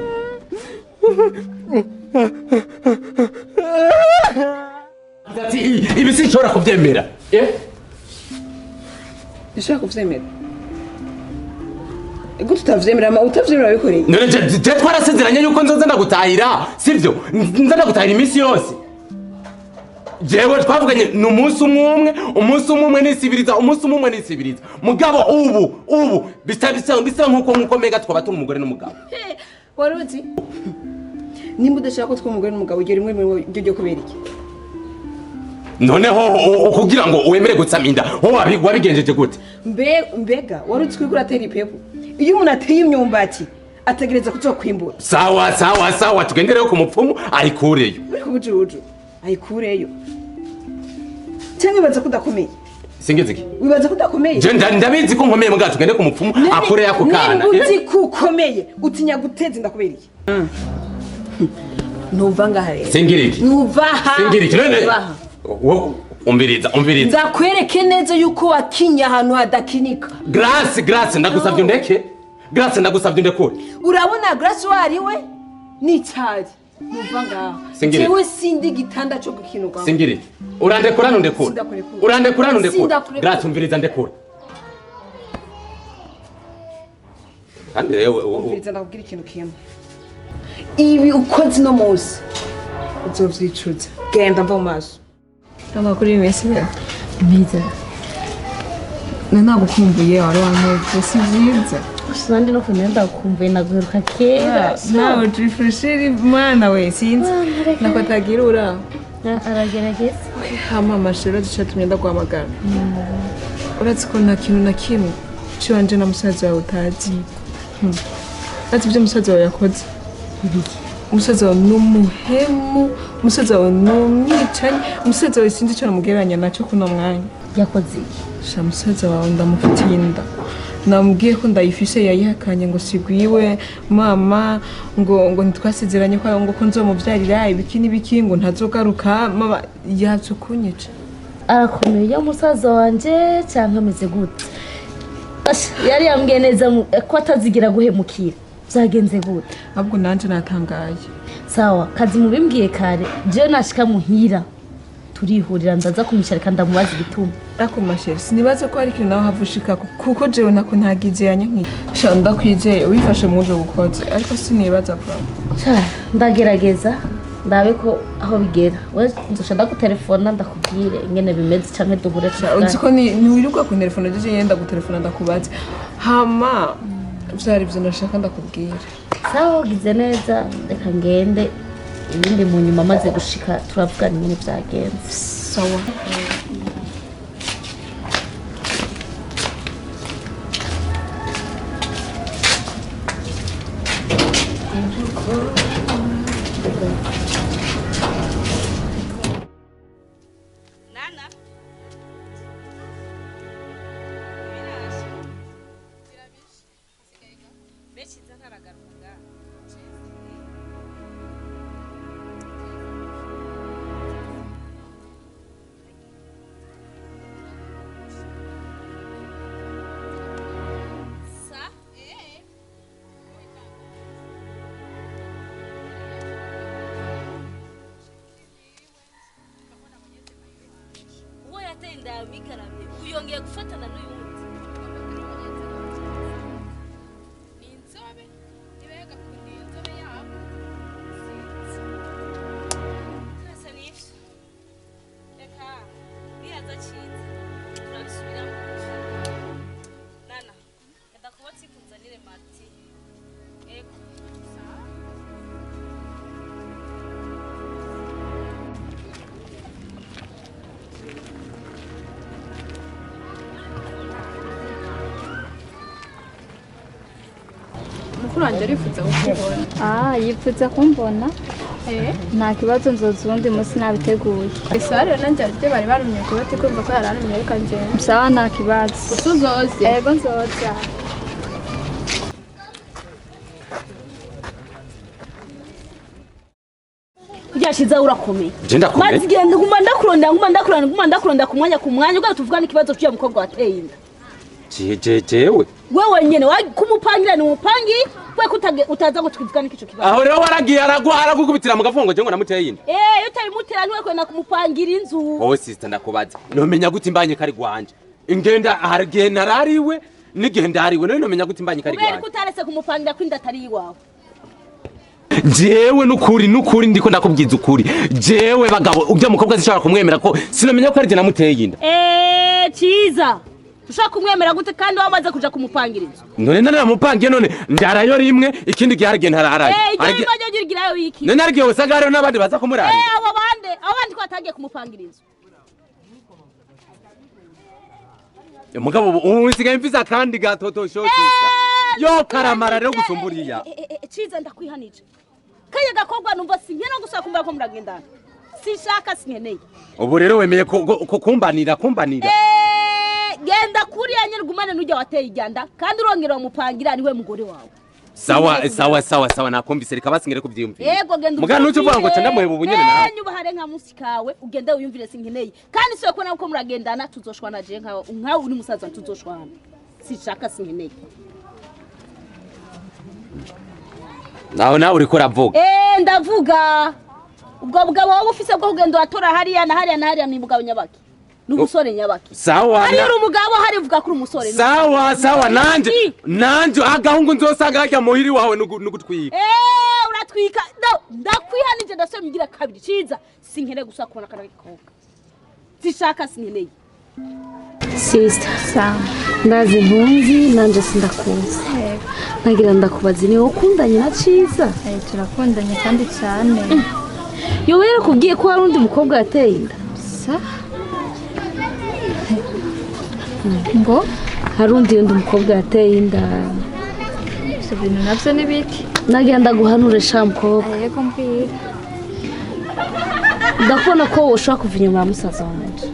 [SPEAKER 7] Ibi sinshobora kubyemera.
[SPEAKER 8] Ishaka kuvyemera. Ego tutavyemera ama utavyemera bikoreye.
[SPEAKER 7] None je twarasezeranye yuko nzoza ndagutahira, sivyo? Nza ndagutahira iminsi yose. Jewe twavuganye n'umunsi umwe nisibiriza, Mugabo ubu bisa nkuko mega twaba turi umugore n'umugabo.
[SPEAKER 8] Waruzi? Nimba udashaka ko twumugore n'umugabo ugera rimwe mu byo kubera iki?
[SPEAKER 7] Noneho kugira ngo wemere gutsaminda ho wabigenjeje gute?
[SPEAKER 8] Mbega waruzi ko kuratera ipepo. Iyo umuntu ateye imyumbati ategereza kuzokwimbura.
[SPEAKER 7] Sawa tugendereyo ku mupfumu ayikureyo.
[SPEAKER 8] Uri kubujuju ayikureyo. Cyangwa bibaza kudakomeye.
[SPEAKER 7] Singeze iki?
[SPEAKER 8] Wibaza kudakomeye.
[SPEAKER 7] Je ndabizi ko nkomeye mugacu tugende ku mupfumu akure yako kana.
[SPEAKER 8] Uzi kukomeye utinya guteza ndakubera iki? Nuva ngahe.
[SPEAKER 7] Singiriki.
[SPEAKER 8] Nuvaha.
[SPEAKER 7] Singiriki none. Wo umbiriza.
[SPEAKER 8] Ndakwereke neza yuko wakinya ahantu hadakinika.
[SPEAKER 7] Grace ndagusavye ndeke. Ndekure.
[SPEAKER 8] Urabona Grace wariwe ni cyari. Nuva ngaha. Jewe sindi gitanda cyo gukinuka.
[SPEAKER 7] Singiriki. Urandekura ndekura. Grace umbiriza ndekura. Kandi
[SPEAKER 8] umbiriza ndakubwira ikintu kimwe. Ibi ukoze no munsi uzovyicuza. Genda mva mu maso. Amakuru y'imesi
[SPEAKER 4] meza.
[SPEAKER 8] Nanagukumbuye wari wankoze si vyiza.
[SPEAKER 4] Usandi no kumenya ndakumbuye naguheruka kera.
[SPEAKER 8] Nawe refresheri mwana we sinzi. Nakwatagira ura.
[SPEAKER 4] Aragerageza.
[SPEAKER 8] Hama amashero ducatumye ndaguhamagara. Uratse ko nta kintu na kimwe ciwanje na musaza wawe utazi. Ati byo musaza wawe yakoze. Umusaza wawe n'umuhemu, umusaza wawe n'umwicanyi, umusaza wawe sinzi icyo namugereranya nacyo kuno mwanya.
[SPEAKER 4] Yakoze
[SPEAKER 8] sha musaza wawe ndamufitiye inda. Namubwiye ko ndayifishe yayihakanye ngo sigwiwe mama ngo ntitwasezeranye ko nzomuvyarira ibiki ngo ntazogaruka mama yacu kunyica.
[SPEAKER 4] Arakomeye ya musaza wanje cyangwa ameze gute? Yari yambwiye neza ko atazigira guhemukira. Zagenze gute?
[SPEAKER 8] Ahubwo nanje natangaye.
[SPEAKER 4] Sawa, kazi mubimbwiye kare. Je nashika muhira. Turihurira ndaza kumusharika ndamubaza igituma.
[SPEAKER 8] Ako masheri sinibaze ko ari ikintu nawe havushika kuko jewe nako ntagize yanyanki. Sha ndakwizeye wifashe muje gukoze ariko sinibaza ko.
[SPEAKER 4] Sha ndagerageza ndabe ko aho bigera. We nzosha ndagutelefona ndakubwire ingene bimeze canke duhure cyane.
[SPEAKER 8] Uzi ko ni wiruka ku telefone je yenda gutelefona ndakubaza. Hama vyari byo nashaka ndakubwira.
[SPEAKER 4] Sawa ugize neza reka ngende ibindi mu nyuma maze gushika turavugana nyine byagenze.
[SPEAKER 8] Sawa.
[SPEAKER 4] inda yawe igaramye uyongeye gufatana n'uyundi
[SPEAKER 6] ni inzobe niba yagakunda iyo nzobe yabo
[SPEAKER 4] ntasa n'ivyo reka bihaza ciza turabisubiramo nana enda kuba tsikunzanire mati ego
[SPEAKER 6] mukuru wanjye arifuza kukubona
[SPEAKER 12] yifuza kumbona nta kibazo nzoza uwundi munsi nabiteguye
[SPEAKER 6] isaha rero nanjye aribyo bari barumye kubati kumva ko yaranumye reka ngende
[SPEAKER 12] sawa nta kibazo
[SPEAKER 6] gusa uzoze
[SPEAKER 12] yego nzoza
[SPEAKER 1] byashize urakomeye
[SPEAKER 7] Jenda komeye
[SPEAKER 1] maze genda nguma ndakuronda ku mwanya ubwo tuvugana ikibazo cy'uyu mukobwa wateye inda
[SPEAKER 7] jewe
[SPEAKER 1] wewe nyene kumupangira ni umupangi we utaza ngo twivugane ico kibazo
[SPEAKER 7] aho rero waragiye aragukubitira mu gafungo je ngo namuteye inda
[SPEAKER 1] utabimutera niwe kwenda kumupangira inzu
[SPEAKER 7] wowe sister ndakubaza nomenya gute imbanye kari gwanje ingenda haragiye narariwe nigenda hariwe none nomenya gute imbanye kari gwanje
[SPEAKER 1] ubera kutarese kumupangira kwinda atari iwawe
[SPEAKER 7] jewe nukuri ndiko ndakubwiza ukuri jewe bagabo ujya mukobwa zishaka kumwemera ko sinomenya ko ari je namuteye inda
[SPEAKER 1] ciza ushaka kumwemera gute kandi wamaze kuja kumupangira inzu
[SPEAKER 7] none nanamupangiye none ndarayo rimwe ikindi gihe haragiye ntararayo
[SPEAKER 1] ibyo bajya ugirayo wiki
[SPEAKER 7] none haragiye usanga hariho n'abandi baza kumurara
[SPEAKER 1] abo bandi ko atagiye kumupangira inzu
[SPEAKER 7] mugabo ubu usigaye mfiza kandi gatoto shoshisa yo karamara rero gusumburiya
[SPEAKER 1] ciza ndakwihanije kaya gakobwa numva sinkena gusa kumva ko muragendana sishaka sinkeneye
[SPEAKER 7] ubu rero wemeye ko kumbanira
[SPEAKER 1] genda kuri yanyerugumane nujya wateye iganda kandi urongera umupangira niwe mugore wawe
[SPEAKER 7] sawa nakumvise reka basingere kubyiyumvira
[SPEAKER 1] yego genda
[SPEAKER 7] mugana ucyo uvuga ngo cyandamuheba ubunyene nawe
[SPEAKER 1] nyubahare nka musi kawe ugende wiyumvire sinkeneye kandi siwe ko nako muragendana tuzoshwana je nkawe uri musaza tuzoshwana sishaka sinkeneye
[SPEAKER 7] nawe uriko uravuga
[SPEAKER 1] ndavuga ubwo bugabo wowe ufise bwo kugenda uratora hariya na hariya ni bugabo nyabaki n'umusore nyabaki
[SPEAKER 7] sawa
[SPEAKER 1] hari umugabo hari vuga kuri umusore
[SPEAKER 7] sawa nanje agahungu nzosanga hajya muhiri wawe nugutwika
[SPEAKER 1] uratwika ndakwihanije ndasomye igira kabiri ciza sinkene gusa kubona kana gikobwa zishaka sinkeneye
[SPEAKER 4] sister ndazi impunzi nanje sindakuzi nagira ndakubaza ni ukundanye na ciza
[SPEAKER 12] turakundanye kandi cyane
[SPEAKER 4] yowe yarakubwiye ko hari undi mukobwa yateye inda
[SPEAKER 12] ngo
[SPEAKER 4] hari undi mukobwa yateye inda
[SPEAKER 12] ibyo bintu nabyo ni biki
[SPEAKER 4] nagira ndaguhanure sha mukobwa
[SPEAKER 12] yego mbwira
[SPEAKER 4] ndakubona ko ushaka kuva inyuma ya musaza wanje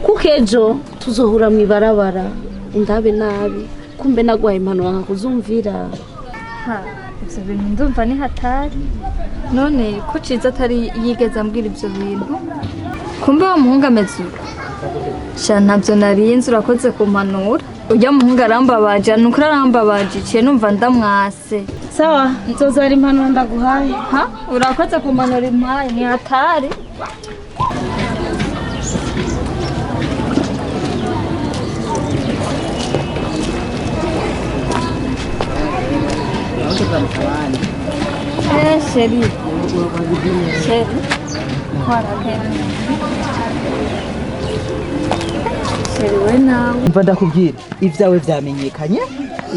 [SPEAKER 4] kuko ejo tuzohura mu ibarabara ndabe nabi kumbe nagwaye impanuro nkakuzumvira
[SPEAKER 12] ibyo bintu ndumva ni hatari none ko ciza atari yigeze ambwira ibyo bintu kumbe wa muhungu ameze uko sha ntabyo narinzi urakoze kumpanura ujya muhungu arambabaje ni ukuri arambabaje iciye numva ndamwase
[SPEAKER 4] sawa nzozara impanuro ndaguhaye
[SPEAKER 12] urakoze kumpanura impaye ni hatari sheri we nawe
[SPEAKER 2] mva ndakubwira ibyawe byamenyekanye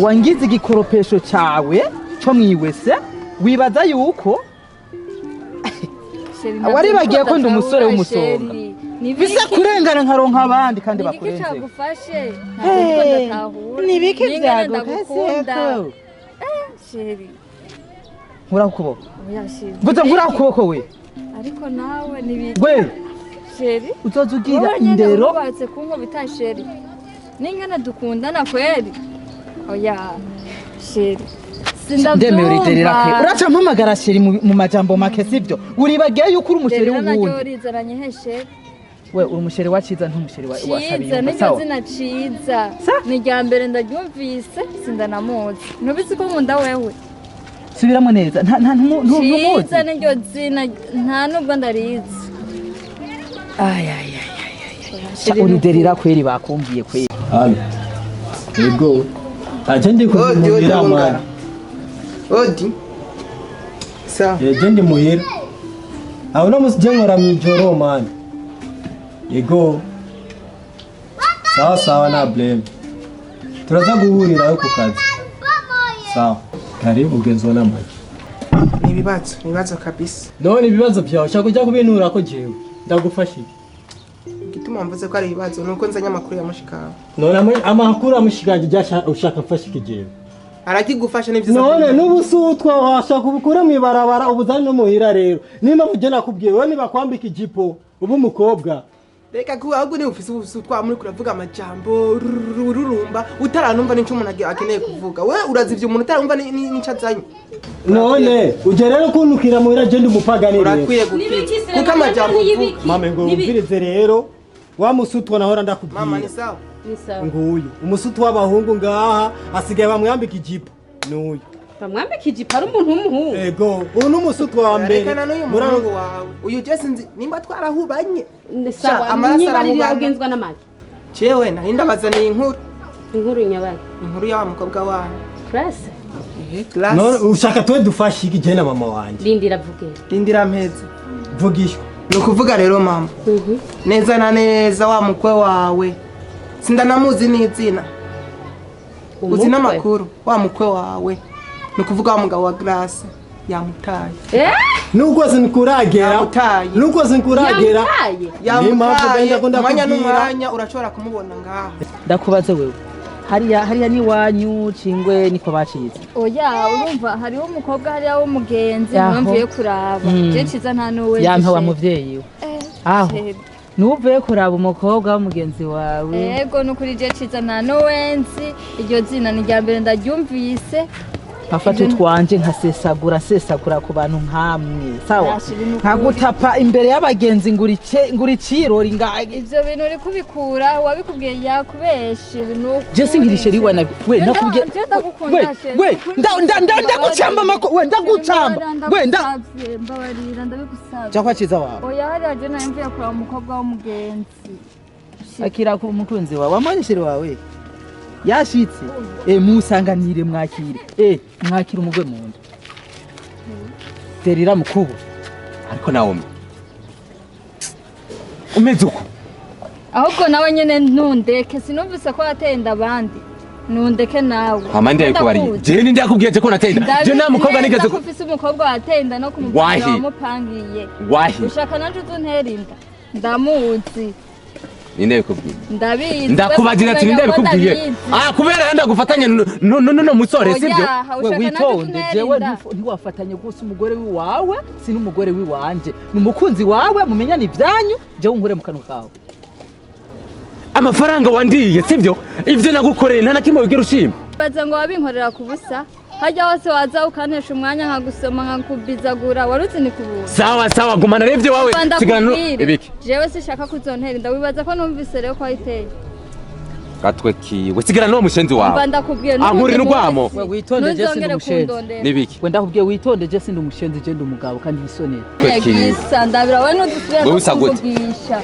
[SPEAKER 2] wangize igikoropesho cyawe cyo mwiwese wibaza yuko waribagiye ko ndi umusore w'umusonga bisa kurengana nkaronka abandi kandi bakurenze nibiki byagukaseko nkura ukuboko mvuze nkura ukuboko we
[SPEAKER 12] ariko nawe nibiki
[SPEAKER 2] we uzoza ugira indero
[SPEAKER 12] ubatse kunko bita sheri ningana dukundana kweli oya sheri
[SPEAKER 2] ndemeye uriterera kwe uraca mpamagara sheri mu majambo make sibyo uribagiye yuko uri umusheri w'ubundi we uri umusheri wa ciza ntumusheri wa sabiyo
[SPEAKER 12] niryo zina ciza ni rya mbere ndaryumvise sindanamuzi ntubizi ko nkunda wewe
[SPEAKER 2] subiramo neza ntumuzi
[SPEAKER 12] ciza niryo zina nta nubwo ndarizi
[SPEAKER 2] uriderera kweri bakumviye kweri.
[SPEAKER 3] Hano. Yego. Aje ndi kumuhira mwana.
[SPEAKER 8] Odi. Sawa.
[SPEAKER 3] Yeje ndi muhira. Aho no musije nkora mwijoro mwana. Yego. Sawa na blame. Turaza guhurira ku kazi. Sawa. Karibu genzo na mwana.
[SPEAKER 8] Nibibazo kabisa.
[SPEAKER 3] None ibibazo byawe ushaka kujya kubinura ko jewe. Ndagufasha iki?
[SPEAKER 8] Gituma mvuze ko ari ibibazo nuko nzanya amakuru ya mushikawe.
[SPEAKER 3] None amakuru amushikanje byasha ushaka mfasha iki jewe.
[SPEAKER 8] Arakigufasha n'ivyiza.
[SPEAKER 3] None n'ubusutwa washaka kubukura mu ibarabara ubuzani no muhira rero. Nimba muje nakubwiye we niba kwambika ijipo ubu mukobwa.
[SPEAKER 8] Reka kuba ahubwo ni ufise ubusutwa muri kuravuga amajambo rurumba utaranumva n'icyo umuntu akeneye kuvuga. We urazivye umuntu utaranumva n'icyo azanye.
[SPEAKER 3] None uje rero kuntukira muhira je ndi umupagani rero.
[SPEAKER 8] Urakwiye gupita. Kuko amajambo
[SPEAKER 3] mame ngo umvirize rero wa musutwa nahora ndakubwiye.
[SPEAKER 8] Mama ni sawa.
[SPEAKER 6] Ni sawa.
[SPEAKER 3] Nguyu umusutu w'abahungu ngaha asigaye bamwambika ijipo. Nuyu.
[SPEAKER 6] Bamwambika ijipo ari umuntu w'umuhungu.
[SPEAKER 3] Ego, uyu n'umusutu wa mbere.
[SPEAKER 8] Rekana n'uyu muhungu wawe. Uyu je sinzi nimba twarahubanye.
[SPEAKER 6] Sawa, niba ari yagenzwa n'amagi.
[SPEAKER 8] Cewe nari ndabazaniye inkuru.
[SPEAKER 6] Inkuru nyabaki.
[SPEAKER 8] Inkuru ya mukobwa wawe.
[SPEAKER 6] Class.
[SPEAKER 8] Class.
[SPEAKER 3] None ushaka twe dufashe iki je na mama wanje.
[SPEAKER 6] Lindira vuge.
[SPEAKER 8] Lindira mpeze.
[SPEAKER 3] Vugishwa.
[SPEAKER 8] Nukuvuga rero mama. Neza na neza wa mukwe wawe. Sindanamuzi n'izina. Uzi n'amakuru wa mukwe wawe. Nukuvuga wa mugabo wa Grace yamutaye.
[SPEAKER 3] Nuko sinkuragera. Nuko sinkuragera.
[SPEAKER 8] Yamutaye. Umwanya n'umwanya urashobora kumubona ngaha.
[SPEAKER 2] Ndakubaze wewe. Hariya ni wanyu cingwe niko bacize.
[SPEAKER 12] Oya urumva hariho umukobwa hariya wo mugenzi mwamviye kuraba. Je ciza nta nuwe.
[SPEAKER 2] Yampa wa muvyeyi we. Aho. Nuvuye kuraba umukobwa w'umugenzi wawe.
[SPEAKER 12] Yego nukuri je ciza nta nuwenzi. Iryo zina ni rya mbere ndaryumvise.
[SPEAKER 2] Afata utwanje nkasesagura ku bantu nkamwe. Sawa. Nkagutapa imbere y'abagenzi nguri cirori ngaye.
[SPEAKER 12] Ivyo bintu uri kubikura wabikubwiye yakubeshe nuko.
[SPEAKER 2] Je singirishe riwa na we nakubwiye. We ndagucamba mako we ndagucamba. We
[SPEAKER 12] mbabarira ndabigusaba.
[SPEAKER 2] Cyakwa ciza wawe.
[SPEAKER 12] Oya hariya je namviye kuraba umukobwa w'umugenzi.
[SPEAKER 2] Akira ku mukunzi wawe amanyishire wawe. Yashitse musanganire mwakire mwakire umugwe mu nda terira mukubo
[SPEAKER 7] ariko nawe umeze uko
[SPEAKER 12] ahubwo nawe nyene ntundeke sinumvise ko atenda abandi nundeke nawe
[SPEAKER 7] amande ariko bari je ni ndakubwiye ko natenda je nta mukobwa nigeze
[SPEAKER 12] ko ufise umukobwa atenda no kumupanga wamupangiye ushaka nanje uzunterinda ndamuzi
[SPEAKER 7] ninde bikubwiye
[SPEAKER 12] ndabizi
[SPEAKER 7] ndakubazira ati ninde bikubwiye kubera ndagufatanya no musore sibyo
[SPEAKER 2] we witonde jewe ntiwafatanye gusa umugore wiwawe si n'umugore wiwanje numukunzi wawe mumenyana ivyanyu jewe unkure mu kanwa kawe
[SPEAKER 7] amafaranga wandiye sibyo ivyo nagukoreye nta nakimwe wigera ushima
[SPEAKER 12] baza ngo wabinkorera ku busa hajya hose waza ukantesha umwanya nkagusoma nkakubizagura waruzi ni kubura
[SPEAKER 7] sawa gumana revye wawe sigana ibiki
[SPEAKER 12] jewe sishaka kuzontera ndawibaza ko numvise rero ko ayiteye
[SPEAKER 7] gatwe kiwe sigana no mushenzi wawe
[SPEAKER 12] mba ndakubwiye
[SPEAKER 7] ankuri n'urwamo
[SPEAKER 2] we witonde je sindi umushenzi
[SPEAKER 7] nibiki
[SPEAKER 2] we ndakubwiye witonde je sindi umushenzi je ndi umugabo kandi yisonera
[SPEAKER 12] yagisa ndabira we nudusubira kuvugisha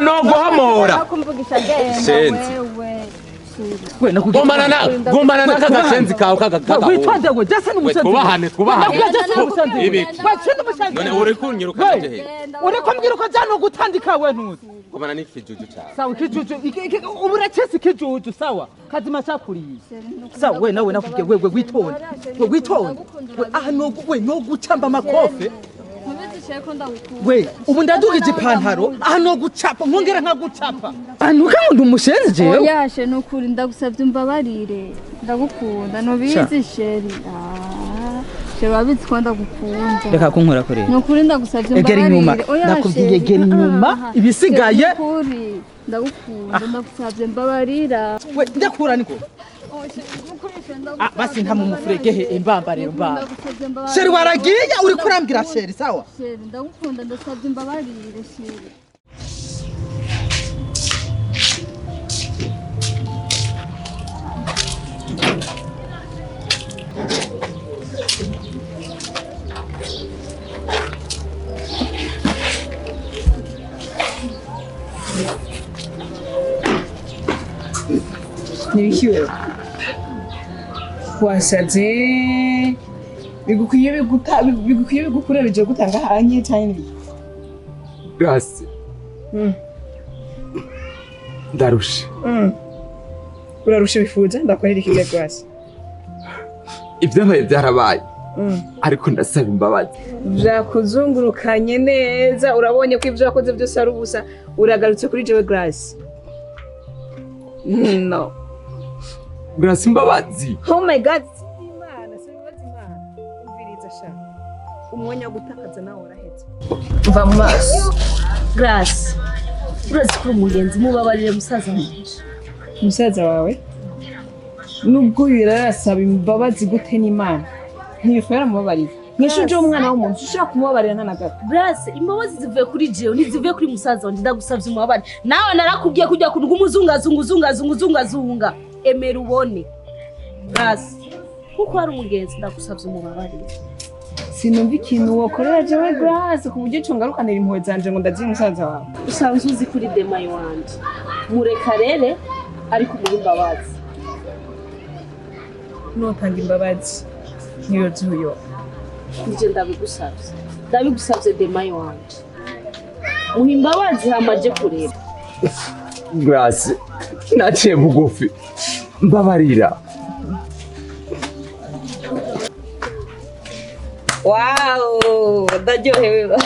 [SPEAKER 7] no guhamora
[SPEAKER 12] kumvugisha genda wewe
[SPEAKER 2] we
[SPEAKER 7] gomana na kagashenzi kawe kagaga
[SPEAKER 2] witonde we je sindi umushenzi
[SPEAKER 7] twubahane
[SPEAKER 2] je sindi umushenzi
[SPEAKER 7] ibiki
[SPEAKER 2] we sindi umushenzi
[SPEAKER 7] none uri kunyiruka je
[SPEAKER 2] uri kumbwira ko jano gutandika we ntuzi
[SPEAKER 7] gomana ni kijuju cyane
[SPEAKER 2] sawa kijuju uburakesi kijuju sawa kazima cyakuriye sawa we nawe nakubwiye we witonde we no gucamba makofe we ubu ndadugije ipantaro no gucapa nkongera nkagucapa anuka ngo umushenzi jewe
[SPEAKER 12] oyashe nukuri ndagusavye umbabarire ndagukunda nubizi sheri sheri wabizi ko ndagukunda
[SPEAKER 2] reka kunkora kure
[SPEAKER 12] nukuri ndagusavye umbabarire
[SPEAKER 2] nakubwiye gera inyuma ibisigaye
[SPEAKER 12] ndagukunda ndagusavye mbabarira
[SPEAKER 2] we ndakura niko basi nta mumufurege imbamba rero mbamba sheri waragiye uri kurambira sheri sawa
[SPEAKER 12] sheri ndagukunda ndasavye imbabarire sheri
[SPEAKER 8] Nibikiwe. Wasaze bigukwiye bigukura bije gutanga hanye cyane.
[SPEAKER 9] Grace. Ndarusha.
[SPEAKER 8] Urarusha bifuza ndakorera ikije Grace.
[SPEAKER 9] Ibyabaye byarabaye. Ariko ndasaba imbabazi.
[SPEAKER 8] Byakuzungurukanye neza urabonye ko ibyo wakoze byose ari ubusa uragarutse kuri jewe Grace. No.
[SPEAKER 9] Grace imbabazi.
[SPEAKER 8] Oh my God. Imana, sibibaza Imana. Umviriza sha. Umwanya wo gutakaza nawe urahetse.
[SPEAKER 6] Va mu maso. Grace. Urazi ko umugenzi mubabarire musaza wanjye.
[SPEAKER 8] Musaza wawe? Nubwo yarasaba imbabazi gute n'Imana. Ntiyifera mubabarire. Mwishuje umwana w'umuntu ushaka kumubabarira ntanagato.
[SPEAKER 6] Grace, imbabazi zivuye kuri jewe ntizivuye kuri musaza wanjye ndagusavye umubabare. Nawe narakubwiye kujya kunga umuzungazunga. Emera ubone. Grace, kuko ari umugenzi ndagusavye umubabarire.
[SPEAKER 8] Sinumva ikintu wokorera jewe Grace ku buryo cungarukanira impuhwe zanje ngo ndazi musaza wawe.
[SPEAKER 6] Usanzwe uzi kuri demayi wanje. Mureka rere ariko umuha imbabazi.
[SPEAKER 8] Notanga imbabazi. Niyo zuyo.
[SPEAKER 6] Nije ndabigusavye demayi wanje. Muha imbabazi hamaje kurera.
[SPEAKER 9] Grace, naciye bugufi. Mbabarira.
[SPEAKER 6] Wow, ndaryohewe.